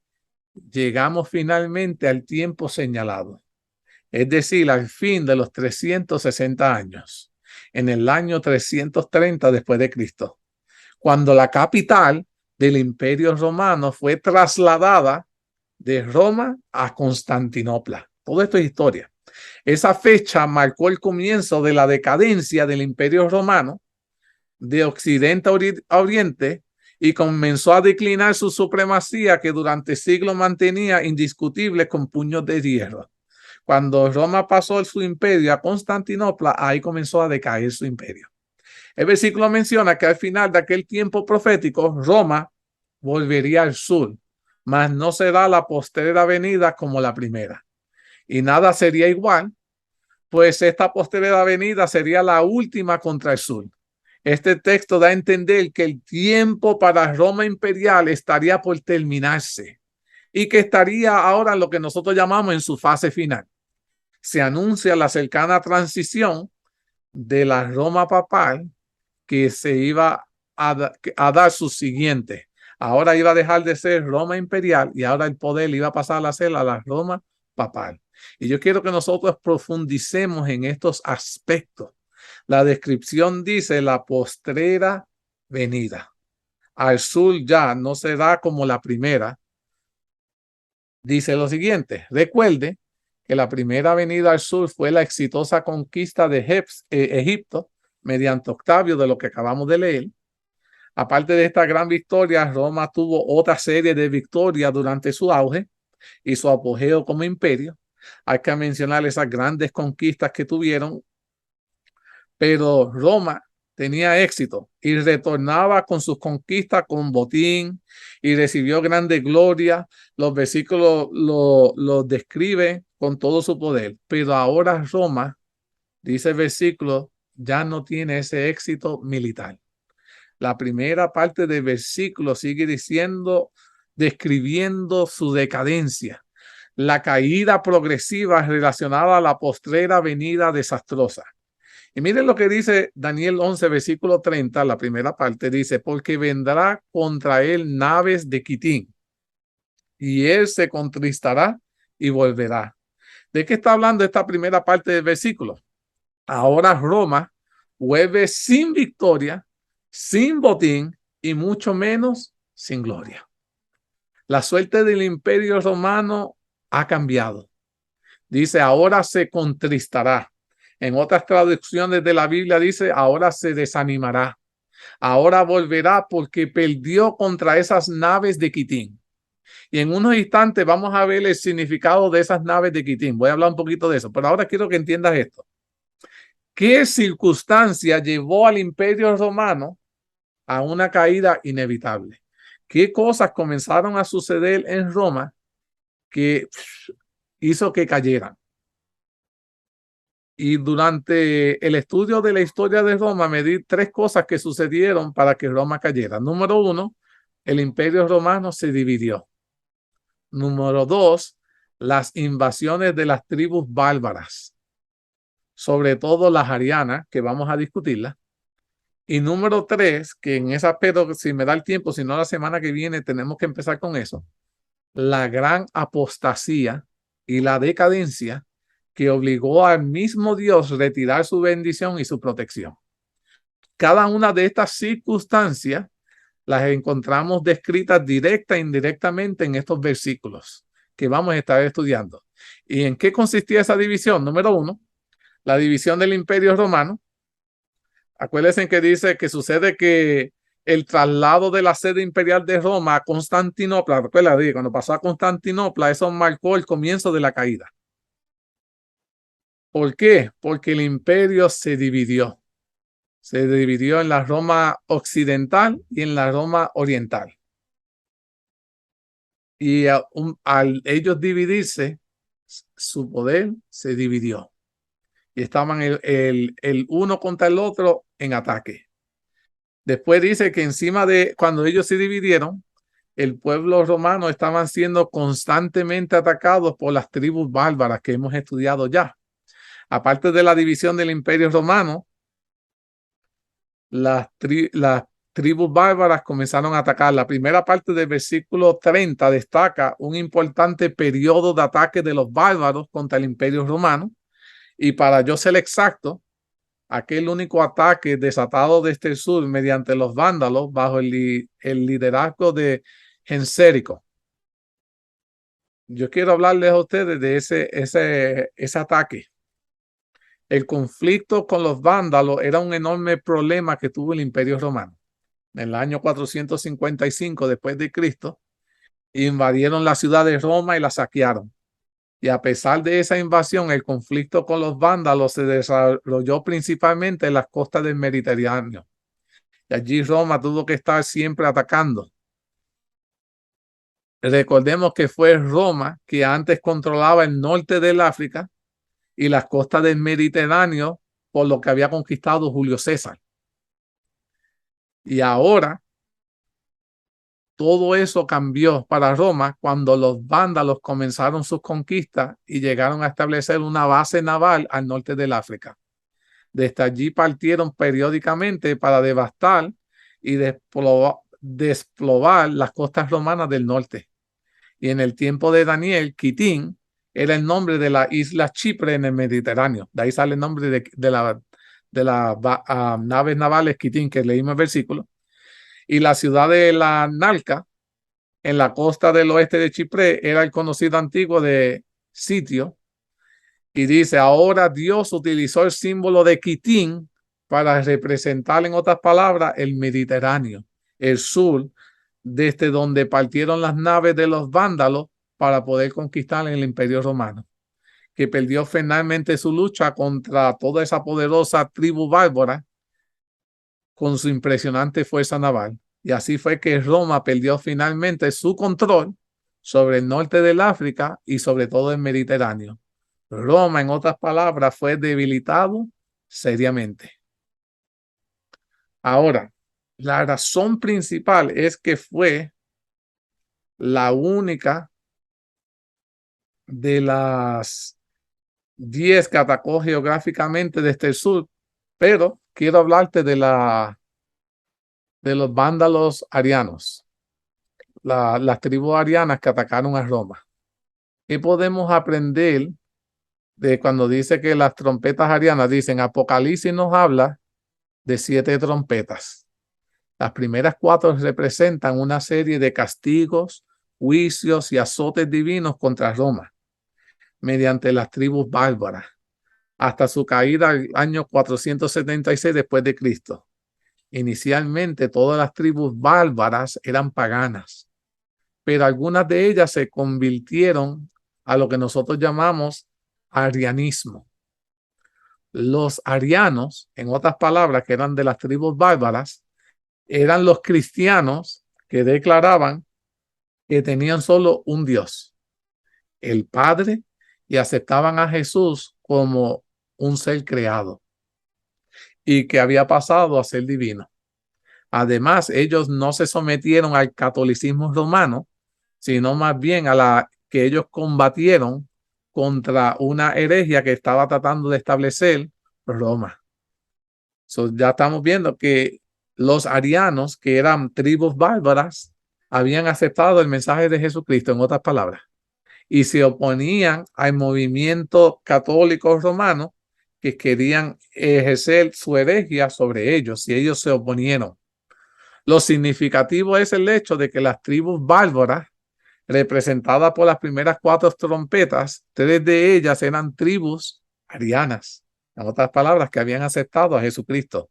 llegamos finalmente al tiempo señalado, es decir, al fin de los 360 años, en el año 330 después de Cristo, cuando la capital del Imperio Romano fue trasladada de Roma a Constantinopla. Todo esto es historia. Esa fecha marcó el comienzo de la decadencia del Imperio Romano de Occidente a Oriente y comenzó a declinar su supremacía que durante siglos mantenía indiscutible con puños de hierro. Cuando Roma pasó su imperio a Constantinopla, ahí comenzó a decaer su imperio. El versículo menciona que al final de aquel tiempo profético, Roma volvería al sur, mas no será la postrera venida como la primera. Y nada sería igual, pues esta postrera venida sería la última contra el sur. Este texto da a entender que el tiempo para Roma imperial estaría por terminarse y que estaría ahora en lo que nosotros llamamos en su fase final. Se anuncia la cercana transición de la Roma papal que se iba a dar su siguiente. Ahora iba a dejar de ser Roma imperial y ahora el poder iba a pasar a ser a la Roma papal. Y yo quiero que nosotros profundicemos en estos aspectos. La descripción dice la postrera venida. Al sur ya no será como la primera. Dice lo siguiente, recuerde que la primera venida al sur fue la exitosa conquista de Egipto mediante Octavio, de lo que acabamos de leer. Aparte de esta gran victoria, Roma tuvo otra serie de victorias durante su auge y su apogeo como imperio. Hay que mencionar esas grandes conquistas que tuvieron, pero Roma tenía éxito y retornaba con sus conquistas con botín y recibió grande gloria. Los versículos lo describen con todo su poder, pero ahora Roma, dice el versículo, ya no tiene ese éxito militar. La primera parte del versículo sigue diciendo, describiendo su decadencia, la caída progresiva relacionada a la postrera venida desastrosa. Y miren lo que dice Daniel 11, versículo 30, la primera parte, dice, porque vendrá contra él naves de Quitín, y él se contristará y volverá. ¿De qué está hablando esta primera parte del versículo? Ahora Roma vuelve sin victoria, sin botín y mucho menos sin gloria. La suerte del imperio romano ha cambiado. Dice, ahora se contristará. En otras traducciones de la Biblia dice, ahora se desanimará. Ahora volverá porque perdió contra esas naves de Quitín. Y en unos instantes vamos a ver el significado de esas naves de Quitín. Voy a hablar un poquito de eso, pero ahora quiero que entiendas esto. ¿Qué circunstancia llevó al imperio romano a una caída inevitable? ¿Qué cosas comenzaron a suceder en Roma que hizo que cayeran? Y durante el estudio de la historia de Roma me di tres cosas que sucedieron para que Roma cayera. Número uno, el imperio romano se dividió. Número dos, las invasiones de las tribus bárbaras, sobre todo las arianas, que vamos a discutirlas. Y número tres, que en esa, pero si me da el tiempo, si no la semana que viene tenemos que empezar con eso, la gran apostasía y la decadencia que obligó al mismo Dios a retirar su bendición y su protección. Cada una de estas circunstancias las encontramos descritas directa e indirectamente en estos versículos que vamos a estar estudiando. ¿Y en qué consistía esa división? Número uno, la división del imperio romano. Acuérdense que dice que sucede que el traslado de la sede imperial de Roma a Constantinopla, recuerda, cuando pasó a Constantinopla, eso marcó el comienzo de la caída. ¿Por qué? Porque el imperio se dividió. Se dividió en la Roma occidental y en la Roma oriental. Y al ellos dividirse, su poder se dividió. Y estaban el uno contra el otro en ataque. Después dice que encima de cuando ellos se dividieron, el pueblo romano estaban siendo constantemente atacados por las tribus bárbaras que hemos estudiado ya. Aparte de la división del imperio romano, las tribus bárbaras comenzaron a atacar. La primera parte del versículo 30 destaca un importante periodo de ataque de los bárbaros contra el imperio romano. Y para yo ser exacto, aquel único ataque desatado desde el sur mediante los vándalos bajo el liderazgo de Gensérico. Yo quiero hablarles a ustedes de ese ataque. El conflicto con los vándalos era un enorme problema que tuvo el Imperio Romano. En el año 455 después de Cristo, invadieron la ciudad de Roma y la saquearon. Y a pesar de esa invasión, el conflicto con los vándalos se desarrolló principalmente en las costas del Mediterráneo. Y allí Roma tuvo que estar siempre atacando. Recordemos que fue Roma que antes controlaba el norte del África y las costas del Mediterráneo por lo que había conquistado Julio César. Y ahora todo eso cambió para Roma cuando los vándalos comenzaron sus conquistas y llegaron a establecer una base naval al norte del África. Desde allí partieron periódicamente para devastar y desplobar las costas romanas del norte. Y en el tiempo de Daniel, Quitín era el nombre de la isla Chipre en el Mediterráneo. De ahí sale el nombre de las naves navales Quitín, que leímos el versículo. Y la ciudad de la Nalca, en la costa del oeste de Chipre, era el conocido antiguo de Sitio. Y dice, ahora Dios utilizó el símbolo de Quitín para representar, en otras palabras, el Mediterráneo, el sur, desde donde partieron las naves de los vándalos para poder conquistar el Imperio Romano, que perdió finalmente su lucha contra toda esa poderosa tribu bárbara con su impresionante fuerza naval. Y así fue que Roma perdió finalmente su control sobre el norte del África y sobre todo el Mediterráneo. Roma, en otras palabras, fue debilitado seriamente. Ahora, la razón principal es que fue la única de las 10 que atacó geográficamente desde el sur, pero quiero hablarte de los vándalos arianos, las tribus arianas que atacaron a Roma. ¿Qué podemos aprender de cuando dice que las trompetas arianas? Dicen, Apocalipsis nos habla de 7 trompetas. Las primeras 4 representan una serie de castigos, juicios y azotes divinos contra Roma mediante las tribus bárbaras hasta su caída al año 476 después de Cristo. Inicialmente todas las tribus bárbaras eran paganas, pero algunas de ellas se convirtieron a lo que nosotros llamamos arianismo. Los arianos, en otras palabras, que eran de las tribus bárbaras, eran los cristianos que declaraban que tenían solo un Dios, el Padre, y aceptaban a Jesús como un ser creado y que había pasado a ser divino. Además, ellos no se sometieron al catolicismo romano, sino más bien a la que ellos combatieron contra una herejía que estaba tratando de establecer Roma. Ya estamos viendo que los arianos, que eran tribus bárbaras, habían aceptado el mensaje de Jesucristo, en otras palabras, y se oponían al movimiento católico romano que querían ejercer su herejía sobre ellos, y ellos se oponieron. Lo significativo es el hecho de que las tribus bárbaras, representadas por las primeras 4 trompetas, 3 de ellas eran tribus arianas, en otras palabras, que habían aceptado a Jesucristo.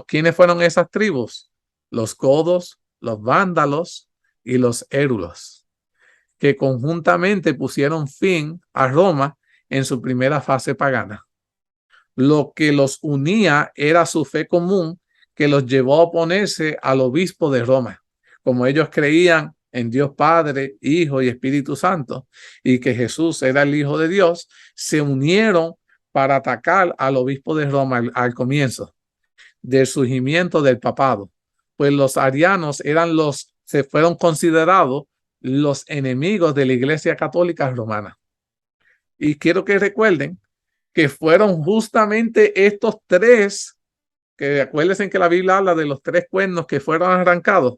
¿Quiénes fueron esas tribus? Los godos, los vándalos y los érulos, que conjuntamente pusieron fin a Roma en su primera fase pagana. Lo que los unía era su fe común, que los llevó a oponerse al obispo de Roma. Como ellos creían en Dios Padre, Hijo y Espíritu Santo, y que Jesús era el Hijo de Dios, se unieron para atacar al obispo de Roma al comienzo del surgimiento del papado. Pues los arianos se fueron considerados los enemigos de la Iglesia Católica Romana. Y quiero que recuerden que fueron justamente estos 3, que acuérdense que la Biblia habla de los 3 cuernos que fueron arrancados,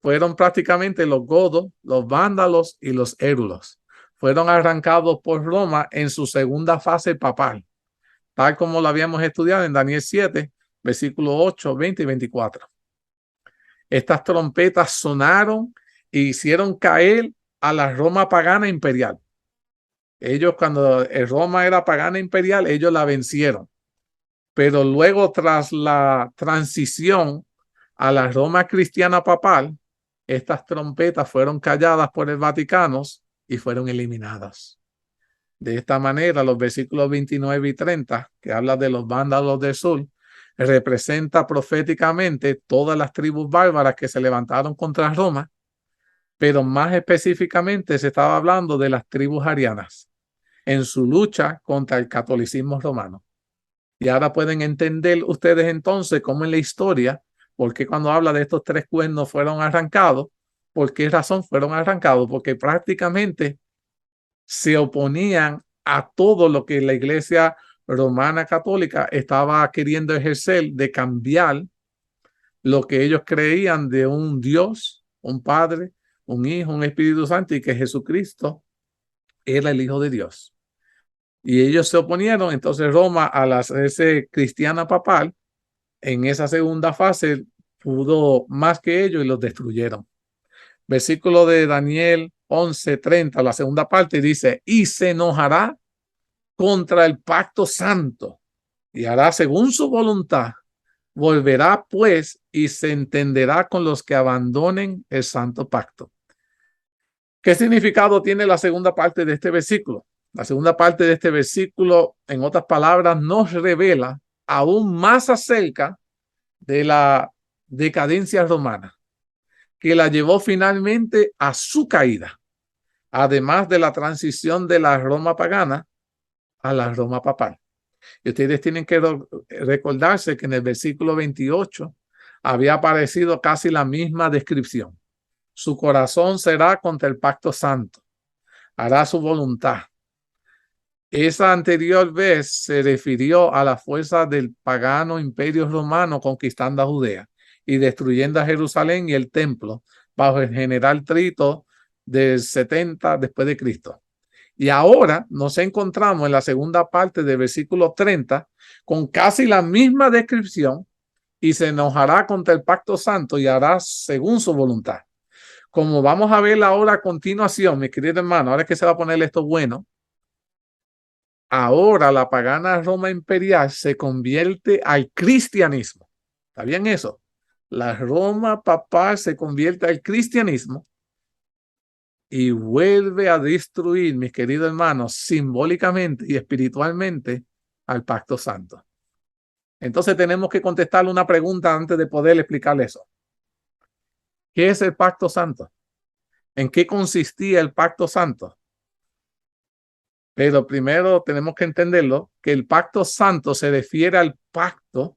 fueron prácticamente los godos, los vándalos y los érulos. Fueron arrancados por Roma en su segunda fase papal, tal como lo habíamos estudiado en Daniel 7, versículos 8, 20 y 24. Estas trompetas sonaron e hicieron caer a la Roma pagana imperial. Ellos, cuando Roma era pagana imperial, ellos la vencieron. Pero luego, tras la transición a la Roma cristiana papal, estas trompetas fueron calladas por el Vaticano y fueron eliminadas. De esta manera, los versículos 29 y 30, que habla de los vándalos del sur, representa proféticamente todas las tribus bárbaras que se levantaron contra Roma, pero más específicamente se estaba hablando de las tribus arianas en su lucha contra el catolicismo romano. Y ahora pueden entender ustedes entonces cómo en la historia, por qué cuando habla de estos 3 cuernos fueron arrancados, por qué razón fueron arrancados, porque prácticamente se oponían a todo lo que la Iglesia Romana Católica estaba queriendo ejercer, de cambiar lo que ellos creían de un Dios, un Padre, un Hijo, un Espíritu Santo, y que Jesucristo era el Hijo de Dios. Y ellos se oponieron. Entonces Roma, al hacerse cristiana papal, en esa segunda fase pudo más que ellos y los destruyeron. Versículo de Daniel 11:30, la segunda parte dice, y se enojará contra el pacto santo y hará según su voluntad. Volverá pues y se entenderá con los que abandonen el santo pacto. ¿Qué significado tiene la segunda parte de este versículo? La segunda parte de este versículo, en otras palabras, nos revela aún más acerca de la decadencia romana, que la llevó finalmente a su caída, además de la transición de la Roma pagana a la Roma papal. Y ustedes tienen que recordarse que en el versículo 28 había aparecido casi la misma descripción. Su corazón será contra el pacto santo, hará su voluntad. Esa anterior vez se refirió a la fuerza del pagano imperio romano conquistando a Judea y destruyendo a Jerusalén y el templo bajo el general Trito del 70 después de Cristo. Y ahora nos encontramos en la segunda parte del versículo 30 con casi la misma descripción, y se enojará contra el pacto santo y hará según su voluntad. Como vamos a ver ahora a continuación, mi querido hermano, ahora es que se va a poner esto bueno. Ahora la pagana Roma imperial se convierte al cristianismo. ¿Está bien eso? La Roma papal se convierte al cristianismo y vuelve a destruir, mis queridos hermanos, simbólicamente y espiritualmente al pacto santo. Entonces tenemos que contestarle una pregunta antes de poder explicarle eso. ¿Qué es el pacto santo? ¿En qué consistía el pacto santo? Pero primero tenemos que entenderlo, que el pacto santo se refiere al pacto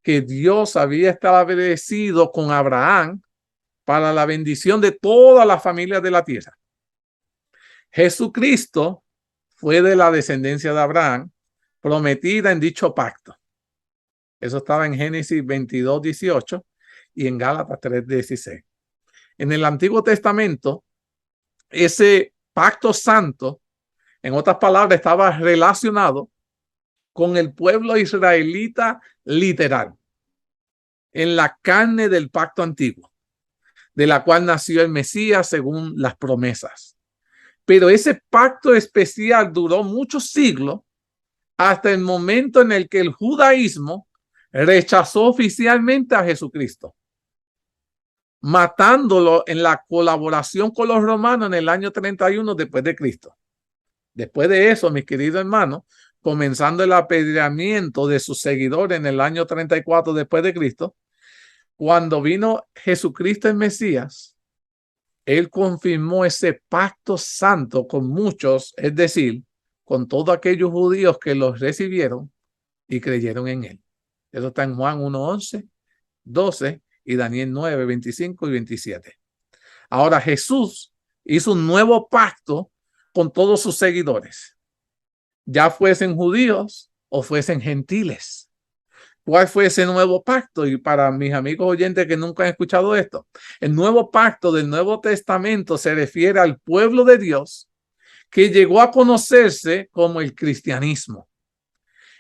que Dios había establecido con Abraham para la bendición de todas las familias de la tierra. Jesucristo fue de la descendencia de Abraham, prometida en dicho pacto. Eso estaba en Génesis 22:18 y en Gálatas 3:16. En el Antiguo Testamento, ese pacto santo, en otras palabras, estaba relacionado con el pueblo israelita literal, en la carne del pacto antiguo, de la cual nació el Mesías según las promesas. Pero ese pacto especial duró muchos siglos hasta el momento en el que el judaísmo rechazó oficialmente a Jesucristo, matándolo en la colaboración con los romanos en el año 31 después de Cristo. Después de eso, mis queridos hermanos, comenzando el apedreamiento de sus seguidores en el año 34 después de Cristo, cuando vino Jesucristo el Mesías, él confirmó ese pacto santo con muchos, es decir, con todos aquellos judíos que los recibieron y creyeron en él. Eso está en Juan 1:11, 12 y Daniel 9, 25 y 27. Ahora Jesús hizo un nuevo pacto con todos sus seguidores, ya fuesen judíos o fuesen gentiles. ¿Cuál fue ese nuevo pacto? Y para mis amigos oyentes que nunca han escuchado esto, el nuevo pacto del Nuevo Testamento se refiere al pueblo de Dios que llegó a conocerse como el cristianismo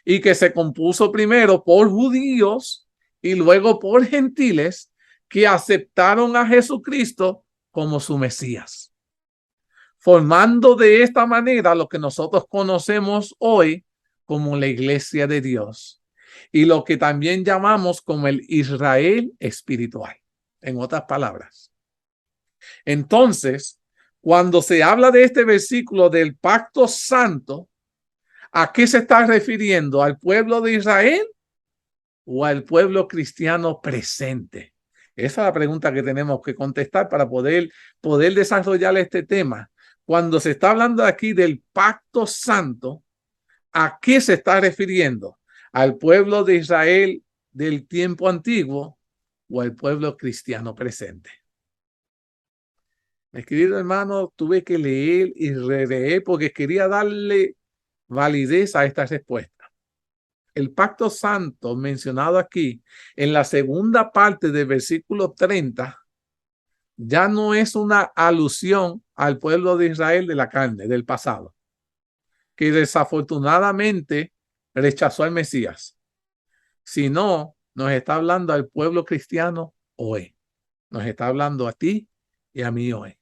y que se compuso primero por judíos y luego por gentiles que aceptaron a Jesucristo como su Mesías, formando de esta manera lo que nosotros conocemos hoy como la Iglesia de Dios y lo que también llamamos como el Israel espiritual, en otras palabras. Entonces, cuando se habla de este versículo del pacto santo, ¿a qué se está refiriendo? ¿Al pueblo de Israel o al pueblo cristiano presente? Esa es la pregunta que tenemos que contestar para poder desarrollar este tema. Cuando se está hablando aquí del pacto santo, ¿a qué se está refiriendo? ¿Al pueblo de Israel del tiempo antiguo o al pueblo cristiano presente? Mi querido hermano, tuve que leer y releer porque quería darle validez a esta respuesta. El pacto santo mencionado aquí en la segunda parte del versículo 30 ya no es una alusión al pueblo de Israel de la carne, del pasado, que desafortunadamente rechazó al Mesías, sino nos está hablando al pueblo cristiano hoy. Nos está hablando a ti y a mí hoy.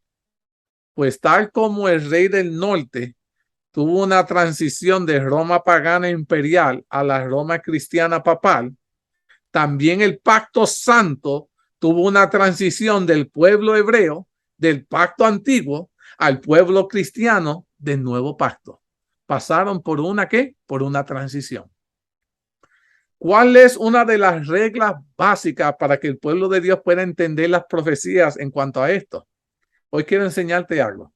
Pues tal como el rey del norte tuvo una transición de Roma pagana imperial a la Roma cristiana papal, también el pacto santo tuvo una transición del pueblo hebreo, del pacto antiguo, al pueblo cristiano del nuevo pacto. Pasaron por una ¿qué? Por una transición. ¿Cuál es una de las reglas básicas para que el pueblo de Dios pueda entender las profecías en cuanto a esto? Hoy quiero enseñarte algo.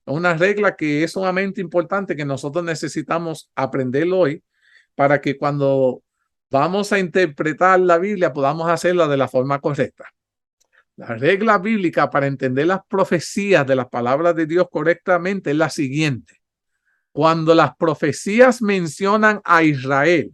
Una regla que es sumamente importante que nosotros necesitamos aprenderlo hoy para que cuando vamos a interpretar la Biblia podamos hacerla de la forma correcta. La regla bíblica para entender las profecías de las palabras de Dios correctamente es la siguiente. Cuando las profecías mencionan a Israel,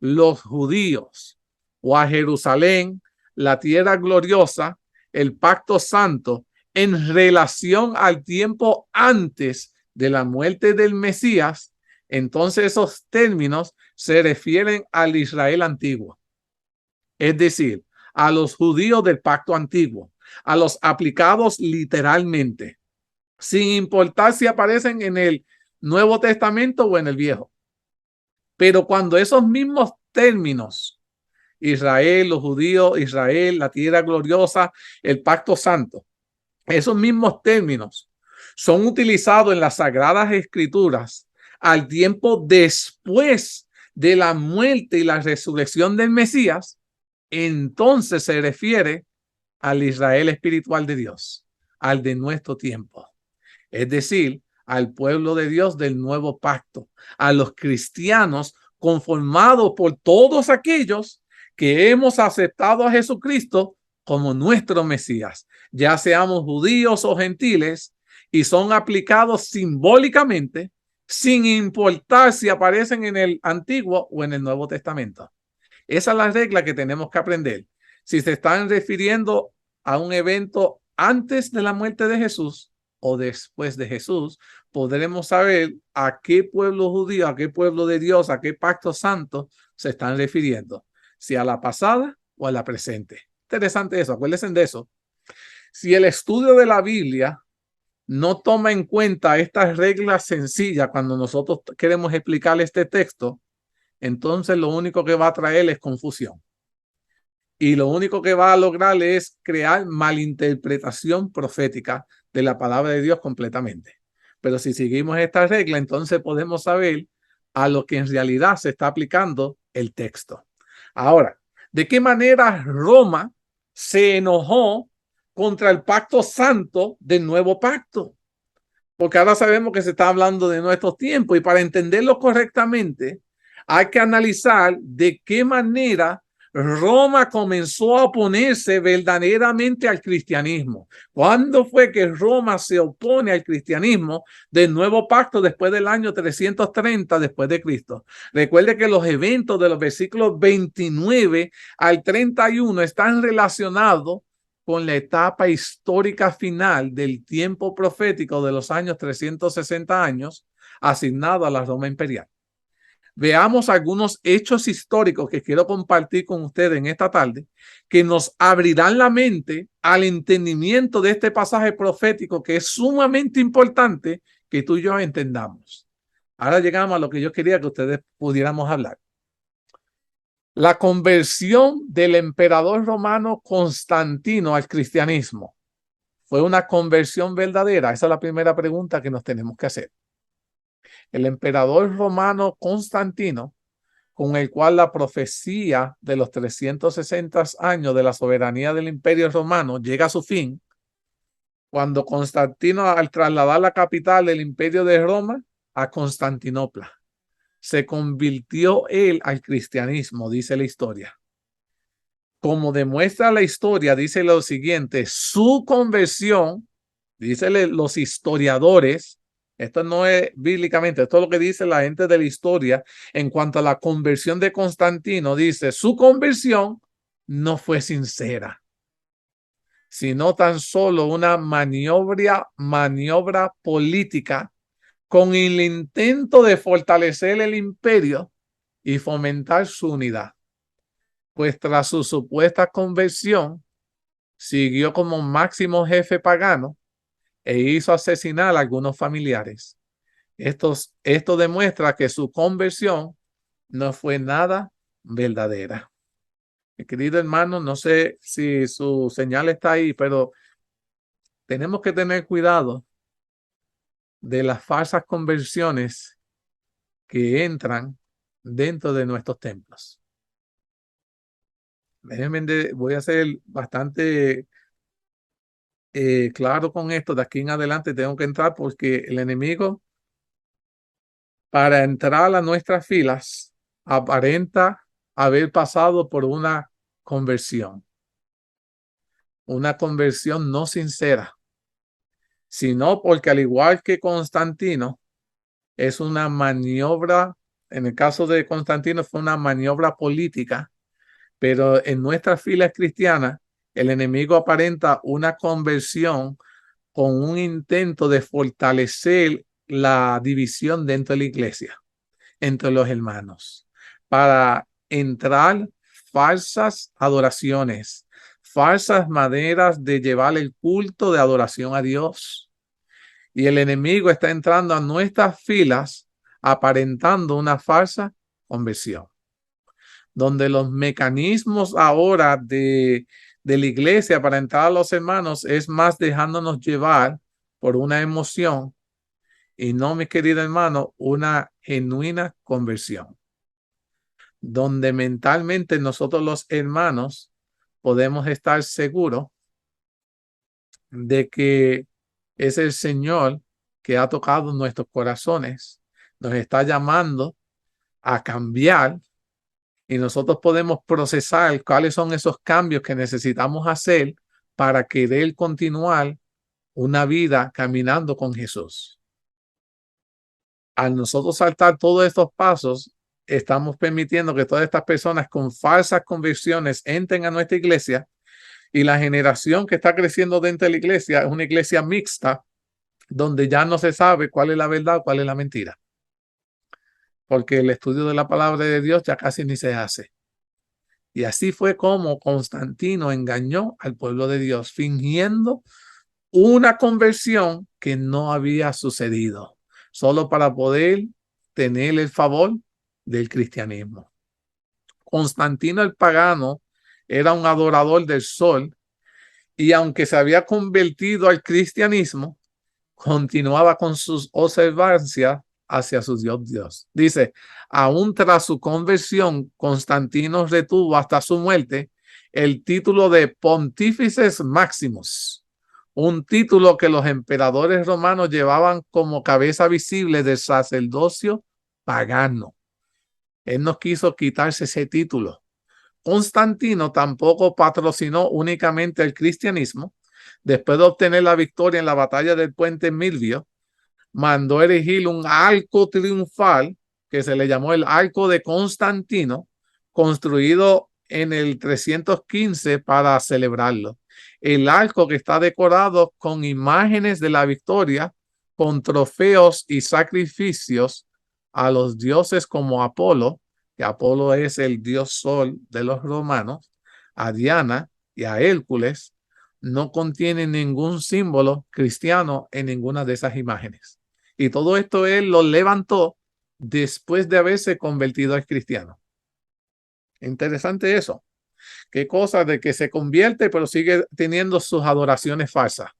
los judíos, o a Jerusalén, la tierra gloriosa, el pacto santo, en relación al tiempo antes de la muerte del Mesías, entonces esos términos se refieren al Israel antiguo. Es decir, a los judíos del pacto antiguo, a los aplicados literalmente, sin importar si aparecen en el Nuevo Testamento o en el Viejo. Pero cuando esos mismos términos, Israel, los judíos, Israel, la tierra gloriosa, el pacto santo, esos mismos términos son utilizados en las Sagradas Escrituras al tiempo después de la muerte y la resurrección del Mesías, entonces se refiere al Israel espiritual de Dios, al de nuestro tiempo. Es decir, al pueblo de Dios del nuevo pacto, a los cristianos conformados por todos aquellos que hemos aceptado a Jesucristo como nuestro Mesías, ya seamos judíos o gentiles, y son aplicados simbólicamente sin importar si aparecen en el Antiguo o en el Nuevo Testamento. Esa es la regla que tenemos que aprender. Si se están refiriendo a un evento antes de la muerte de Jesús o después de Jesús, podremos saber a qué pueblo judío, a qué pueblo de Dios, a qué pacto santo se están refiriendo. Si a la pasada o a la presente. Interesante eso, acuérdense de eso. Si el estudio de la Biblia no toma en cuenta estas reglas sencillas cuando nosotros queremos explicar este texto, entonces lo único que va a traer es confusión. Y lo único que va a lograr es crear malinterpretación profética de la palabra de Dios completamente. Pero si seguimos esta regla, entonces podemos saber a lo que en realidad se está aplicando el texto. Ahora, ¿de qué manera Roma se enojó contra el pacto santo del nuevo pacto? Porque ahora sabemos que se está hablando de nuestros tiempos y para entenderlo correctamente hay que analizar de qué manera Roma comenzó a oponerse verdaderamente al cristianismo. ¿Cuándo fue que Roma se opone al cristianismo del nuevo pacto después del año 330 después de Cristo? Recuerde que los eventos de los versículos 29 al 31 están relacionados con la etapa histórica final del tiempo profético de los años 360 años asignado a la Roma imperial. Veamos algunos hechos históricos que quiero compartir con ustedes en esta tarde, que nos abrirán la mente al entendimiento de este pasaje profético que es sumamente importante que tú y yo entendamos. Ahora llegamos a lo que yo quería que ustedes pudiéramos hablar. La conversión del emperador romano Constantino al cristianismo fue una conversión verdadera. Esa es la primera pregunta que nos tenemos que hacer. El emperador romano Constantino, con el cual la profecía de los 360 años de la soberanía del imperio romano llega a su fin, cuando Constantino, al trasladar la capital del imperio de Roma a Constantinopla, se convirtió él al cristianismo, dice la historia. Como demuestra la historia, dice lo siguiente: su conversión, dicen los historiadores, esto no es bíblicamente, esto es lo que dice la gente de la historia en cuanto a la conversión de Constantino, dice, su conversión no fue sincera. sino tan solo una maniobra política con el intento de fortalecer el imperio y fomentar su unidad. Pues tras su supuesta conversión, siguió como máximo jefe pagano e hizo asesinar a algunos familiares. Esto demuestra que su conversión no fue nada verdadera. Mi querido hermano, no sé si su señal está ahí, pero tenemos que tener cuidado de las falsas conversiones que entran dentro de nuestros templos. Voy a ser bastante claro con esto. De aquí en adelante tengo que entrar porque el enemigo, para entrar a nuestras filas, aparenta haber pasado por una conversión no sincera, sino porque al igual que Constantino, es una maniobra, en el caso de Constantino fue una maniobra política, pero en nuestras filas cristianas, el enemigo aparenta una conversión con un intento de fortalecer la división dentro de la iglesia, entre los hermanos, para entrar falsas adoraciones, falsas maneras de llevar el culto de adoración a Dios. Y el enemigo está entrando a nuestras filas aparentando una falsa conversión, donde los mecanismos ahora de la iglesia para entrar a los hermanos es más dejándonos llevar por una emoción y no, mi querido hermano, una genuina conversión, donde mentalmente nosotros los hermanos podemos estar seguros de que es el Señor que ha tocado nuestros corazones, nos está llamando a cambiar y nosotros podemos procesar cuáles son esos cambios que necesitamos hacer para querer continuar una vida caminando con Jesús. Al nosotros saltar todos estos pasos, estamos permitiendo que todas estas personas con falsas convicciones entren a nuestra iglesia y la generación que está creciendo dentro de la iglesia es una iglesia mixta donde ya no se sabe cuál es la verdad, cuál es la mentira. Porque el estudio de la palabra de Dios ya casi ni se hace. Y así fue como Constantino engañó al pueblo de Dios, fingiendo una conversión que no había sucedido, solo para poder tener el favor del cristianismo. Constantino el pagano era un adorador del sol y aunque se había convertido al cristianismo, continuaba con sus observancias hacia su Dios. Dice, aún tras su conversión, Constantino retuvo hasta su muerte el título de Pontífices Maximus, un título que los emperadores romanos llevaban como cabeza visible del sacerdocio pagano. Él no quiso quitarse ese título. Constantino tampoco patrocinó únicamente el cristianismo. Después de obtener la victoria en la batalla del puente Milvio, mandó erigir un arco triunfal que se le llamó el Arco de Constantino, construido en el 315 para celebrarlo. El arco que está decorado con imágenes de la victoria, con trofeos y sacrificios a los dioses como Apolo, que Apolo es el dios sol de los romanos, a Diana y a Hércules, no contiene ningún símbolo cristiano en ninguna de esas imágenes. Y todo esto él lo levantó después de haberse convertido al cristiano. Interesante eso. Qué cosa de que se convierte, pero sigue teniendo sus adoraciones falsas.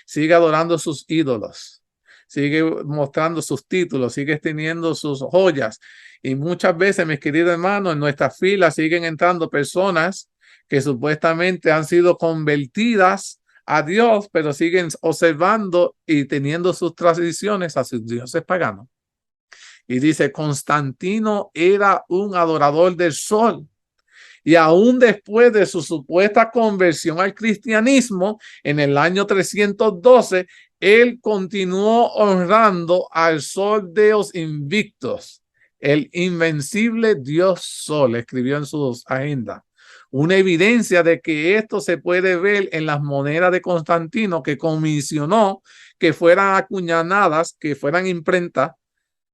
Sigue adorando sus ídolos. Sigue mostrando sus títulos. Sigue teniendo sus joyas. Y muchas veces, mis queridos hermanos, en nuestras filas siguen entrando personas que supuestamente han sido convertidas a Dios, pero siguen observando y teniendo sus tradiciones a sus dioses paganos. Y dice, Constantino era un adorador del sol. Y aún después de su supuesta conversión al cristianismo, en el año 312, él continuó honrando al sol de los invictos, el invencible Dios Sol, escribió en sus agendas. Una evidencia de que esto se puede ver en las monedas de Constantino, que comisionó que fueran acuñadas, que fueran imprentas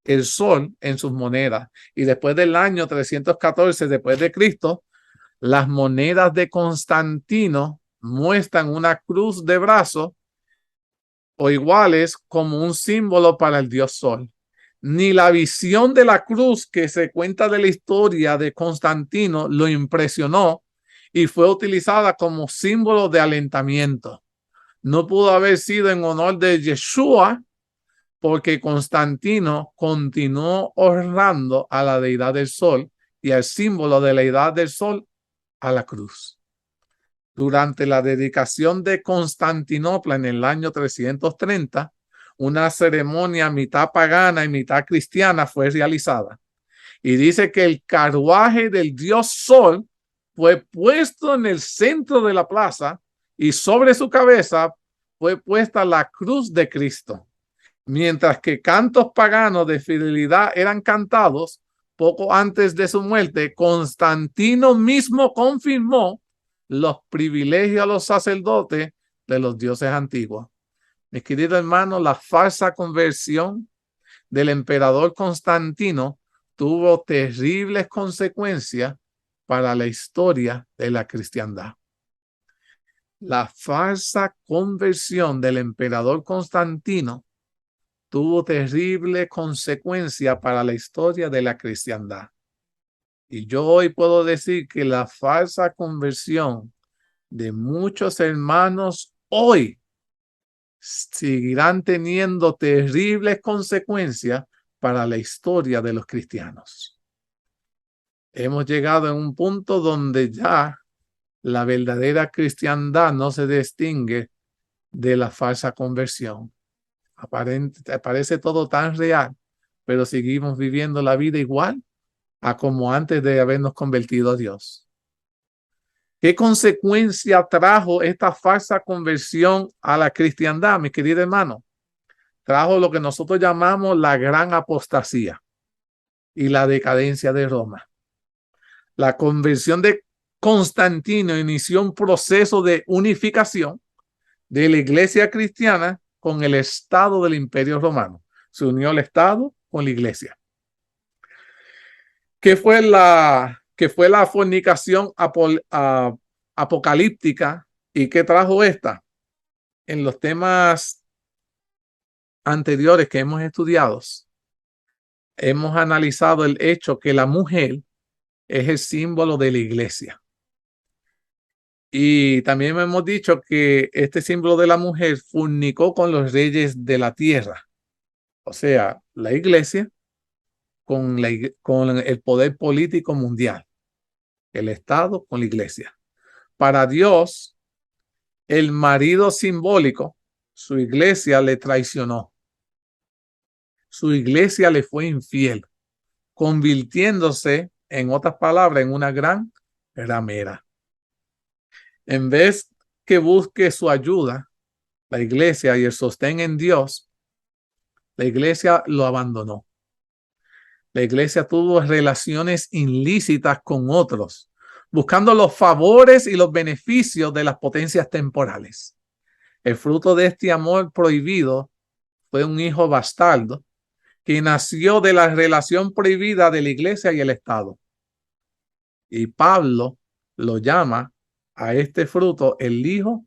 el sol en sus monedas. Y después del año 314 después de Cristo, las monedas de Constantino muestran una cruz de brazos o iguales como un símbolo para el dios Sol. Ni la visión de la cruz que se cuenta de la historia de Constantino lo impresionó y fue utilizada como símbolo de alentamiento. No pudo haber sido en honor de Yeshua, porque Constantino continuó honrando a la deidad del sol y al símbolo de la deidad del sol, a la cruz. Durante la dedicación de Constantinopla en el año 330, una ceremonia mitad pagana y mitad cristiana fue realizada. Y dice que el carruaje del dios Sol fue puesto en el centro de la plaza y sobre su cabeza fue puesta la cruz de Cristo. Mientras que cantos paganos de fidelidad eran cantados poco antes de su muerte, Constantino mismo confirmó los privilegios a los sacerdotes de los dioses antiguos. Mis queridos hermanos, la falsa conversión del emperador Constantino tuvo terribles consecuencias para la historia de la cristiandad. La falsa conversión del emperador Constantino tuvo terrible consecuencia para la historia de la cristiandad. Y yo hoy puedo decir que la falsa conversión de muchos hermanos hoy seguirán teniendo terribles consecuencias para la historia de los cristianos. Hemos llegado a un punto donde ya la verdadera cristiandad no se distingue de la falsa conversión. Parece todo tan real, pero seguimos viviendo la vida igual a como antes de habernos convertido a Dios. ¿Qué consecuencia trajo esta falsa conversión a la cristiandad, mi querido hermano? Trajo lo que nosotros llamamos la gran apostasía y la decadencia de Roma. La conversión de Constantino inició un proceso de unificación de la iglesia cristiana con el Estado del Imperio Romano. Se unió el Estado con la iglesia. ¿Qué fue la fornicación apocalíptica y qué trajo esta? En los temas anteriores que hemos estudiado, hemos analizado el hecho que la mujer es el símbolo de la iglesia. Y también hemos dicho que este símbolo de la mujer fornicó con los reyes de la tierra. O sea, la iglesia con el poder político mundial. El Estado con la iglesia. Para Dios, el marido simbólico, su iglesia le traicionó. Su iglesia le fue infiel, convirtiéndose, en otras palabras, en una gran ramera. En vez que busque su ayuda, la iglesia y el sostén en Dios, la iglesia lo abandonó. La iglesia tuvo relaciones ilícitas con otros, buscando los favores y los beneficios de las potencias temporales. El fruto de este amor prohibido fue un hijo bastardo que nació de la relación prohibida de la iglesia y el Estado. Y Pablo lo llama a este fruto el hijo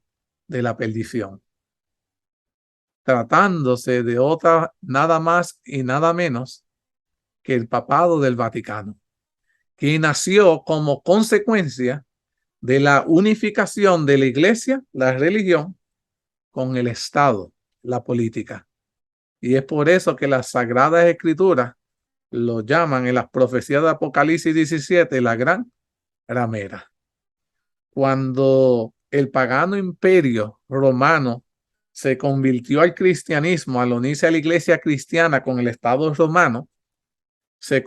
de la perdición, tratándose de otra nada más y nada menos que el papado del Vaticano, que nació como consecuencia de la unificación de la iglesia, la religión, con el Estado, la política. Y es por eso que las Sagradas Escrituras lo llaman en las profecías de Apocalipsis 17 la gran ramera. Cuando el pagano imperio romano se convirtió al cristianismo, al unirse a la iglesia cristiana con el Estado romano, se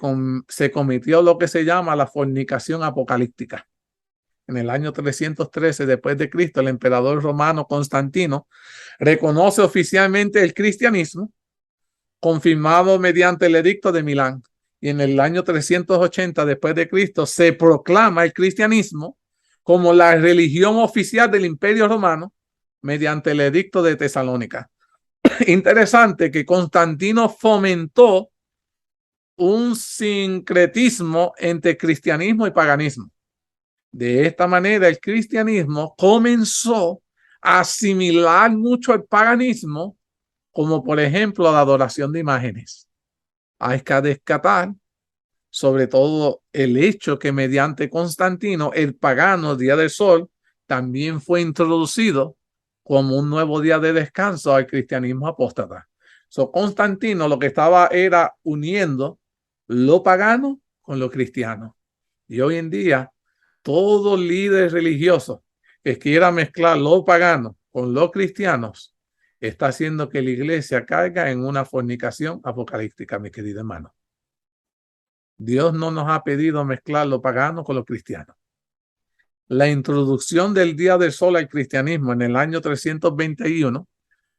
cometió lo que se llama la fornicación apocalíptica. En el año 313 después de Cristo, el emperador romano Constantino reconoce oficialmente el cristianismo, confirmado mediante el edicto de Milán. Y en el año 380 después de Cristo se proclama el cristianismo como la religión oficial del Imperio Romano mediante el Edicto de Tesalónica. Interesante que Constantino fomentó un sincretismo entre cristianismo y paganismo. De esta manera, el cristianismo comenzó a asimilar mucho el paganismo, como por ejemplo la adoración de imágenes. Hay que destacar sobre todo el hecho que mediante Constantino, el pagano Día del Sol también fue introducido como un nuevo día de descanso al cristianismo apóstata. Constantino lo que estaba era uniendo lo pagano con lo cristiano. Y hoy en día, todo líder religioso que quiera mezclar lo pagano con los cristianos está haciendo que la iglesia caiga en una fornicación apocalíptica, mi querido hermano. Dios no nos ha pedido mezclar lo pagano con lo cristiano. La introducción del Día del Sol al cristianismo en el año 321,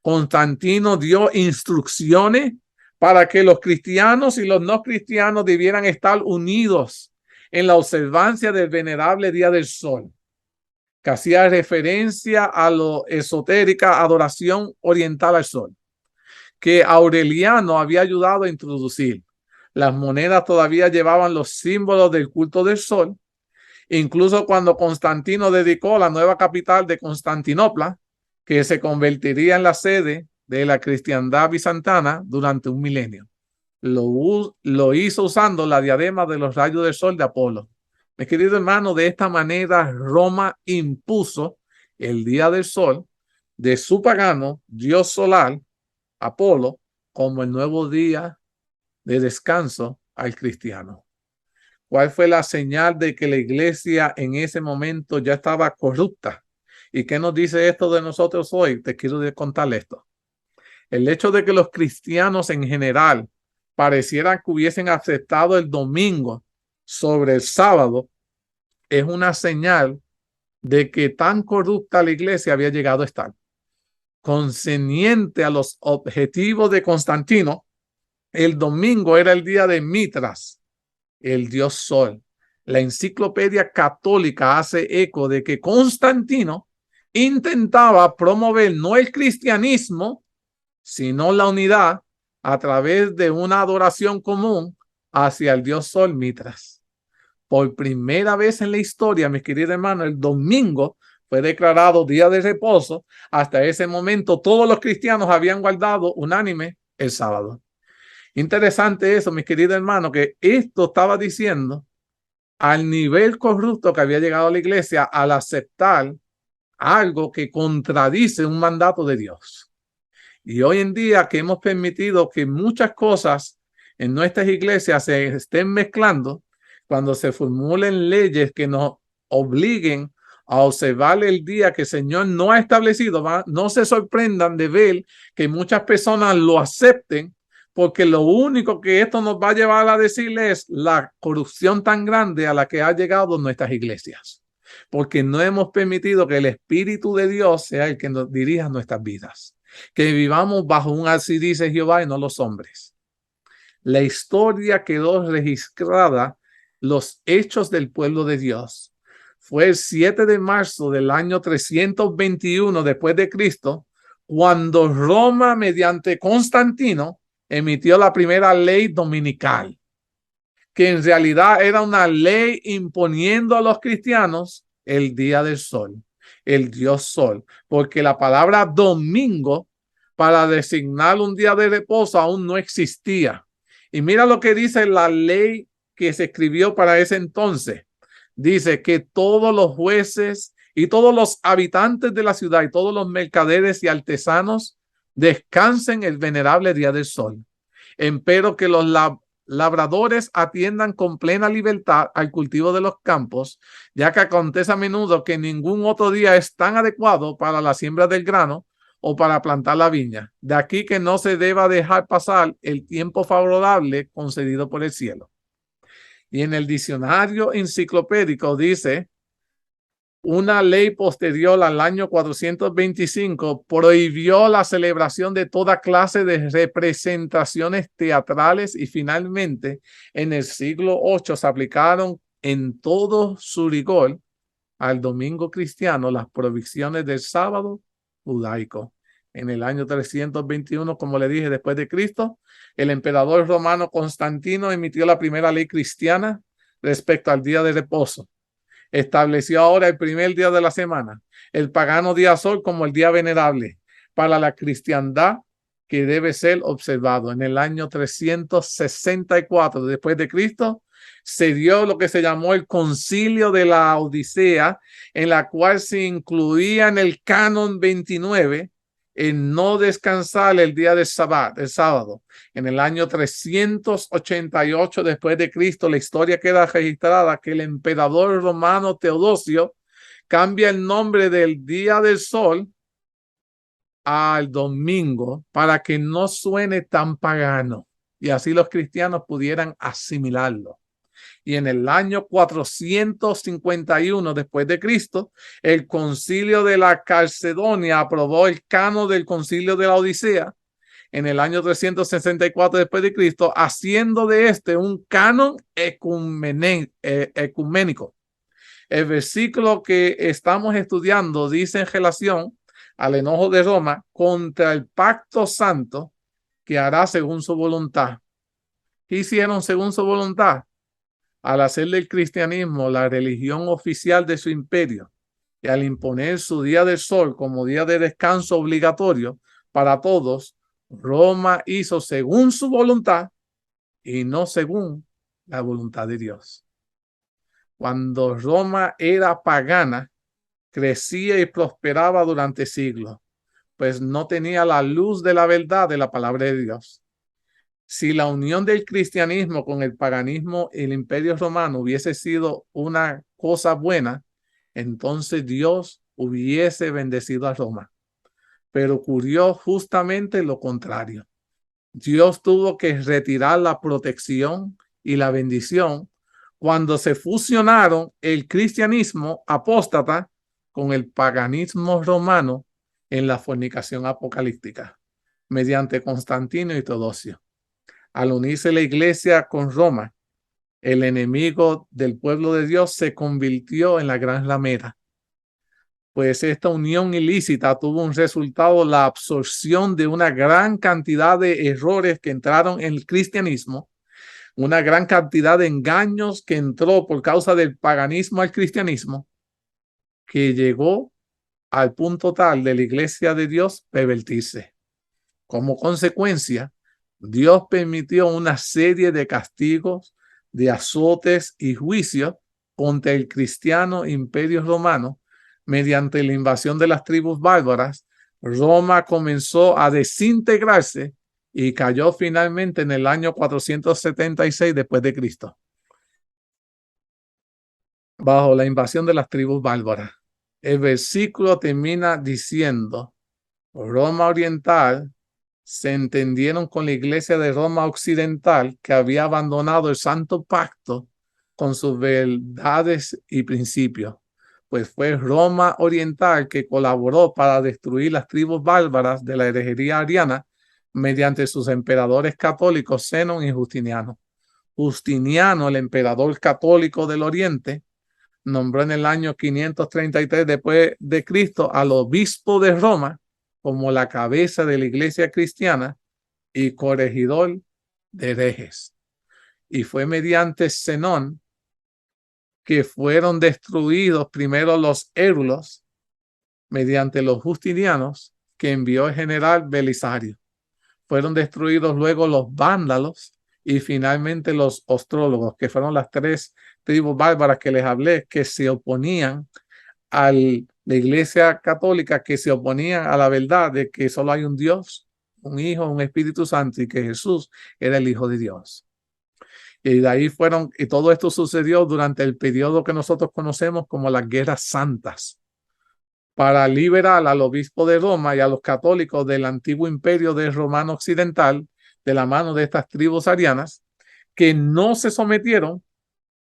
Constantino dio instrucciones para que los cristianos y los no cristianos debieran estar unidos en la observancia del venerable Día del Sol, que hacía referencia a lo esotérica adoración oriental al sol, que Aureliano había ayudado a introducir. Las monedas todavía llevaban los símbolos del culto del sol. Incluso cuando Constantino dedicó la nueva capital de Constantinopla, que se convertiría en la sede de la cristiandad bizantina durante un milenio. Lo hizo usando la diadema de los rayos del sol de Apolo. Mi querido hermano, de esta manera Roma impuso el día del sol de su pagano dios solar, Apolo, como el nuevo día de descanso al cristiano. ¿Cuál fue la señal de que la iglesia en ese momento ya estaba corrupta? ¿Y qué nos dice esto de nosotros hoy? Te quiero contar esto. El hecho de que los cristianos en general parecieran que hubiesen aceptado el domingo sobre el sábado es una señal de que tan corrupta la iglesia había llegado a estar. Concerniente a los objetivos de Constantino, el domingo era el día de Mitras, el dios sol. La enciclopedia católica hace eco de que Constantino intentaba promover no el cristianismo, sino la unidad a través de una adoración común hacia el dios sol Mitras. Por primera vez en la historia, mis queridos hermanos, el domingo fue declarado día de reposo. Hasta ese momento todos los cristianos habían guardado unánime el sábado. Interesante eso, mis queridos hermanos, que esto estaba diciendo al nivel corrupto que había llegado a la iglesia al aceptar algo que contradice un mandato de Dios. Y hoy en día que hemos permitido que muchas cosas en nuestras iglesias se estén mezclando, cuando se formulen leyes que nos obliguen a observar el día que el Señor no ha establecido, no se sorprendan de ver que muchas personas lo acepten, porque lo único que esto nos va a llevar a decirle es la corrupción tan grande a la que ha llegado nuestras iglesias, porque no hemos permitido que el Espíritu de Dios sea el que nos dirija nuestras vidas, que vivamos bajo un así dice Jehová y no los hombres. La historia quedó registrada, los hechos del pueblo de Dios. Fue el 7 de marzo del año 321 después de Cristo, cuando Roma, mediante Constantino, emitió la primera ley dominical, que en realidad era una ley imponiendo a los cristianos el día del sol, el dios sol, porque la palabra domingo para designar un día de reposo aún no existía. Y mira lo que dice la ley que se escribió para ese entonces. Dice que todos los jueces y todos los habitantes de la ciudad y todos los mercaderes y artesanos descansen el venerable día del sol. Empero que los labradores atiendan con plena libertad al cultivo de los campos, ya que acontece a menudo que ningún otro día es tan adecuado para la siembra del grano o para plantar la viña. De aquí que no se deba dejar pasar el tiempo favorable concedido por el cielo. Y en el diccionario enciclopédico dice: una ley posterior al año 425 prohibió la celebración de toda clase de representaciones teatrales y finalmente en el siglo VIII se aplicaron en todo su rigor al domingo cristiano las provisiones del sábado judaico. En el año 321, como le dije, después de Cristo, el emperador romano Constantino emitió la primera ley cristiana respecto al día de reposo. Estableció ahora el primer día de la semana, el pagano día sol, como el día venerable para la cristiandad que debe ser observado. En el año 364 después de Cristo se dio lo que se llamó el Concilio de la Odisea, en la cual se incluía en el canon 29 en no descansar el día del sábado. En el año 388 después de Cristo, la historia queda registrada que el emperador romano Teodosio cambia el nombre del día del sol al domingo para que no suene tan pagano y así los cristianos pudieran asimilarlo. Y en el año 451 después de Cristo, el concilio de la Calcedonia aprobó el canon del concilio de la Odisea en el año 364 después de Cristo, haciendo de este un canon ecuménico. El versículo que estamos estudiando dice en relación al enojo de Roma contra el pacto santo que hará según su voluntad. ¿Qué hicieron según su voluntad? Al hacer del cristianismo la religión oficial de su imperio y al imponer su día del sol como día de descanso obligatorio para todos, Roma hizo según su voluntad y no según la voluntad de Dios. Cuando Roma era pagana, crecía y prosperaba durante siglos, pues no tenía la luz de la verdad de la palabra de Dios. Si la unión del cristianismo con el paganismo y el imperio romano hubiese sido una cosa buena, entonces Dios hubiese bendecido a Roma. Pero ocurrió justamente lo contrario. Dios tuvo que retirar la protección y la bendición cuando se fusionaron el cristianismo apóstata con el paganismo romano en la fornicación apocalíptica, mediante Constantino y Teodosio. Al unirse la iglesia con Roma, el enemigo del pueblo de Dios se convirtió en la gran ramera. Pues esta unión ilícita tuvo un resultado, la absorción de una gran cantidad de errores que entraron en el cristianismo, una gran cantidad de engaños que entró por causa del paganismo al cristianismo, que llegó al punto tal de la iglesia de Dios pervertirse. Como consecuencia, Dios permitió una serie de castigos, de azotes y juicios contra el cristiano imperio romano. Mediante la invasión de las tribus bárbaras, Roma comenzó a desintegrarse y cayó finalmente en el año 476 después de Cristo, bajo la invasión de las tribus bárbaras. El versículo termina diciendo: Roma Oriental se entendieron con la iglesia de Roma Occidental, que había abandonado el santo pacto con sus verdades y principios. Pues fue Roma Oriental que colaboró para destruir las tribus bárbaras de la herejería ariana mediante sus emperadores católicos Zenón y Justiniano. Justiniano, el emperador católico del Oriente, nombró en el año 533 después de Cristo al obispo de Roma como la cabeza de la iglesia cristiana y corregidor de herejes. Y fue mediante Zenón que fueron destruidos primero los érulos mediante los justinianos que envió el general Belisario. Fueron destruidos luego los vándalos y finalmente los ostrólogos, que fueron las tres tribus bárbaras que les hablé, que se oponían a la iglesia católica, que se oponían a la verdad de que solo hay un Dios, un Hijo, un Espíritu Santo y que Jesús era el Hijo de Dios. Y de ahí fueron, y todo esto sucedió durante el periodo que nosotros conocemos como las guerras santas, para liberar al obispo de Roma y a los católicos del antiguo imperio del romano occidental de la mano de estas tribus arianas que no se sometieron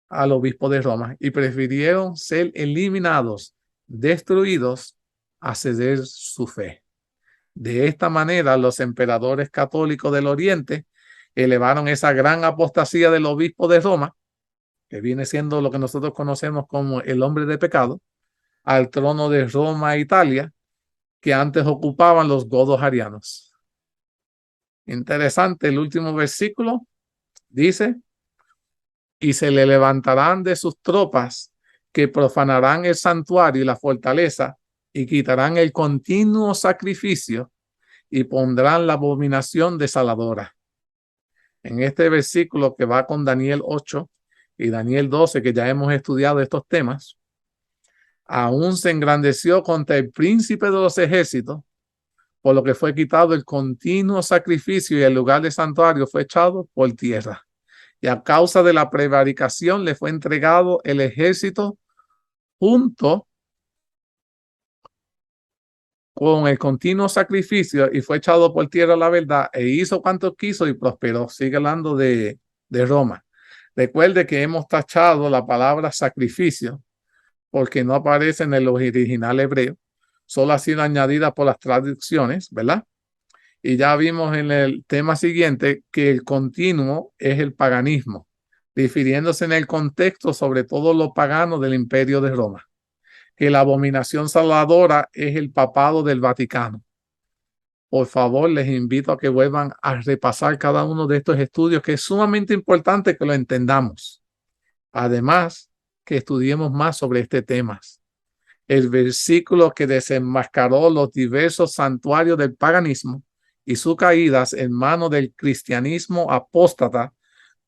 al obispo de Roma y prefirieron ser eliminados, destruidos, a ceder su fe. De esta manera, los emperadores católicos del Oriente elevaron esa gran apostasía del obispo de Roma, que viene siendo lo que nosotros conocemos como el hombre de pecado, al trono de Roma e Italia que antes ocupaban los godos arianos. Interesante, el último versículo dice, y se le levantarán de sus tropas que profanarán el santuario y la fortaleza y quitarán el continuo sacrificio y pondrán la abominación desoladora. En este versículo que va con Daniel 8 y Daniel 12, que ya hemos estudiado estos temas, aún se engrandeció contra el príncipe de los ejércitos, por lo que fue quitado el continuo sacrificio y el lugar del santuario fue echado por tierra. Y a causa de la prevaricación le fue entregado el ejército junto con el continuo sacrificio y fue echado por tierra la verdad e hizo cuanto quiso y prosperó. Sigue hablando de Roma. Recuerde que hemos tachado la palabra sacrificio porque no aparece en el original hebreo, solo ha sido añadida por las traducciones, ¿verdad? Y ya vimos en el tema siguiente que el continuo es el paganismo, difiriéndose en el contexto sobre todo lo pagano del Imperio de Roma, que la abominación salvadora es el papado del Vaticano. Por favor, les invito a que vuelvan a repasar cada uno de estos estudios, que es sumamente importante que lo entendamos. Además, que estudiemos más sobre este tema. El versículo que desenmascaró los diversos santuarios del paganismo y sus caídas en manos del cristianismo apóstata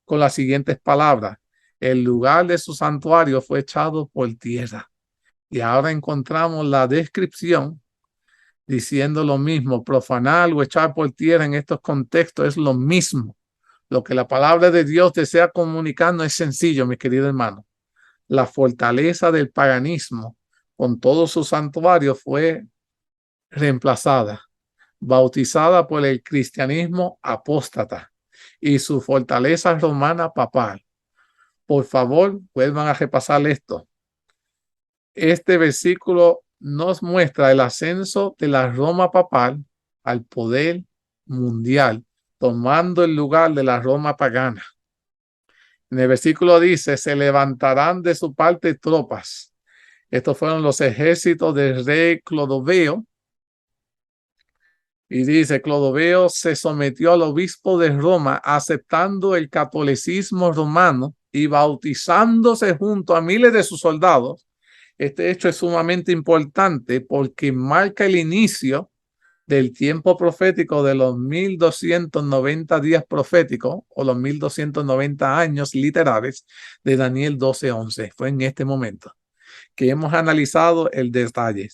con las siguientes palabras: el lugar de su santuario fue echado por tierra. Y ahora encontramos la descripción diciendo lo mismo. Profanar o echar por tierra en estos contextos es lo mismo. Lo que la palabra de Dios desea comunicar no es sencillo, mis queridos hermanos. La fortaleza del paganismo con todo su santuario fue reemplazada, bautizada por el cristianismo apóstata y su fortaleza romana papal. Por favor, vuelvan a repasar esto. Este versículo nos muestra el ascenso de la Roma papal al poder mundial, tomando el lugar de la Roma pagana. En el versículo dice, se levantarán de su parte tropas. Estos fueron los ejércitos del rey Clodoveo. Y dice, Clodoveo se sometió al obispo de Roma, aceptando el catolicismo romano y bautizándose junto a miles de sus soldados. Este hecho es sumamente importante porque marca el inicio del tiempo profético de los 1290 días proféticos o los 1290 años literales de Daniel 12:11. Fue en este momento que hemos analizado el detalle.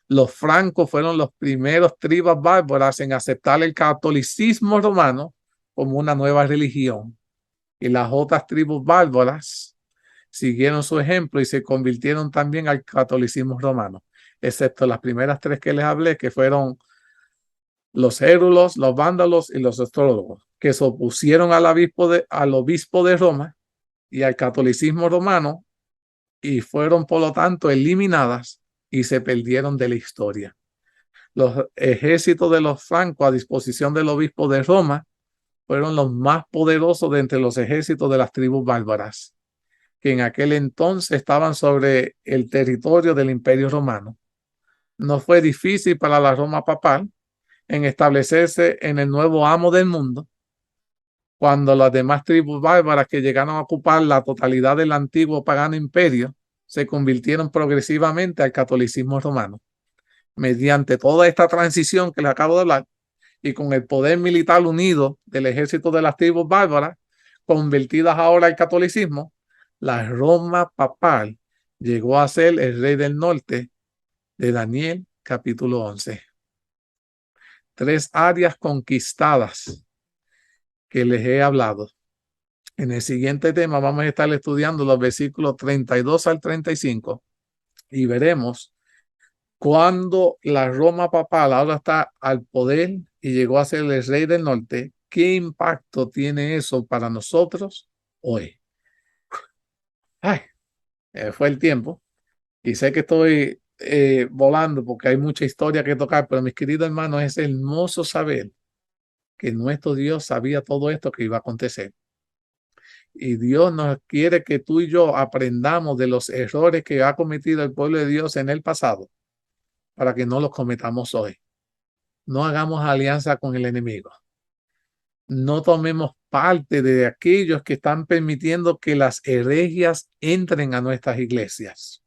Los francos fueron los primeros tribus bárbaras en aceptar el catolicismo romano como una nueva religión. Y las otras tribus bárbaras siguieron su ejemplo y se convirtieron también al catolicismo romano, excepto las primeras tres que les hablé, que fueron los hérulos, los vándalos y los astrólogos, que se opusieron al obispo de Roma y al catolicismo romano y fueron por lo tanto eliminadas y se perdieron de la historia. Los ejércitos de los francos a disposición del obispo de Roma fueron los más poderosos de entre los ejércitos de las tribus bárbaras, que en aquel entonces estaban sobre el territorio del Imperio Romano. No fue difícil para la Roma papal en establecerse en el nuevo amo del mundo, cuando las demás tribus bárbaras que llegaron a ocupar la totalidad del antiguo pagano imperio se convirtieron progresivamente al catolicismo romano. Mediante toda esta transición que les acabo de hablar y con el poder militar unido del ejército de las tribus bárbaras, convertidas ahora al catolicismo, la Roma papal llegó a ser el rey del norte de Daniel capítulo 11. 3 áreas conquistadas que les he hablado. En el siguiente tema vamos a estar estudiando los versículos 32 al 35 y veremos cuando la Roma papal ahora está al poder y llegó a ser el rey del norte, ¿qué impacto tiene eso para nosotros hoy? Ay, fue el tiempo y sé que estoy volando porque hay mucha historia que tocar, pero mis queridos hermanos, es hermoso saber que nuestro Dios sabía todo esto que iba a acontecer. Y Dios nos quiere que tú y yo aprendamos de los errores que ha cometido el pueblo de Dios en el pasado para que no los cometamos hoy. No hagamos alianza con el enemigo. No tomemos parte de aquellos que están permitiendo que las herejías entren a nuestras iglesias.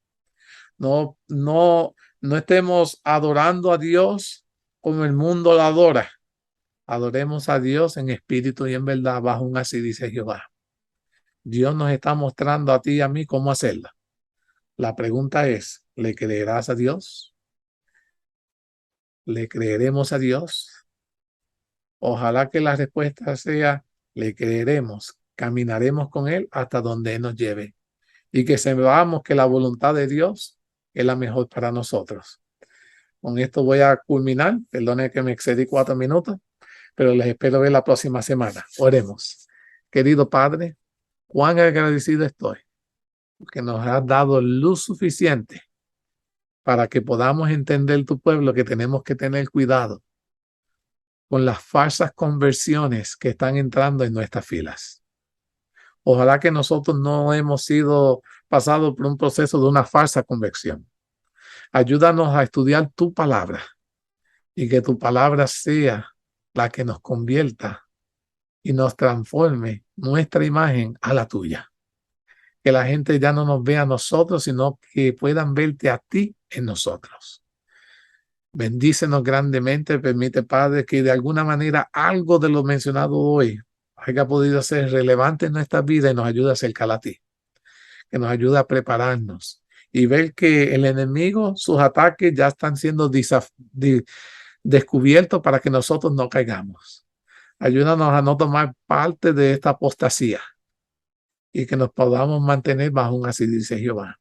No estemos adorando a Dios como el mundo lo adora. Adoremos a Dios en espíritu y en verdad, bajo un así dice Jehová. Dios nos está mostrando a ti y a mí cómo hacerla. La pregunta es, ¿le creerás a Dios? ¿Le creeremos a Dios? Ojalá que la respuesta sea, le creeremos, caminaremos con Él hasta donde Él nos lleve y que sepamos que la voluntad de Dios es la mejor para nosotros. Con esto voy a culminar. Perdone que me excedí 4 minutos, pero les espero ver la próxima semana. Oremos. Querido Padre, cuán agradecido estoy porque nos has dado luz suficiente para que podamos entender tu pueblo, que tenemos que tener cuidado con las falsas conversiones que están entrando en nuestras filas. Ojalá que nosotros no hemos sido pasados por un proceso de una falsa conversión. Ayúdanos a estudiar tu palabra y que tu palabra sea la que nos convierta y nos transforme nuestra imagen a la tuya. Que la gente ya no nos vea a nosotros, sino que puedan verte a ti en nosotros. Bendícenos grandemente, permite, Padre, que de alguna manera algo de lo mencionado hoy haya podido ser relevante en nuestra vida y nos ayude a acercar a ti, que nos ayude a prepararnos y ver que el enemigo, sus ataques ya están siendo descubiertos para que nosotros no caigamos. Ayúdanos a no tomar parte de esta apostasía y que nos podamos mantener bajo un así dice Jehová.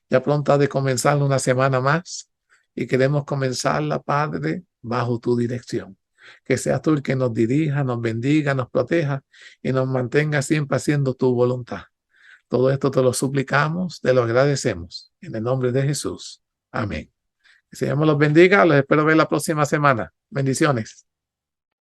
Ya pronto ha de comenzar una semana más y queremos comenzarla, Padre, bajo tu dirección. Que seas tú el que nos dirija, nos bendiga, nos proteja y nos mantenga siempre haciendo tu voluntad. Todo esto te lo suplicamos, te lo agradecemos. En el nombre de Jesús. Amén. Que el Señor los bendiga. Los espero ver la próxima semana. Bendiciones.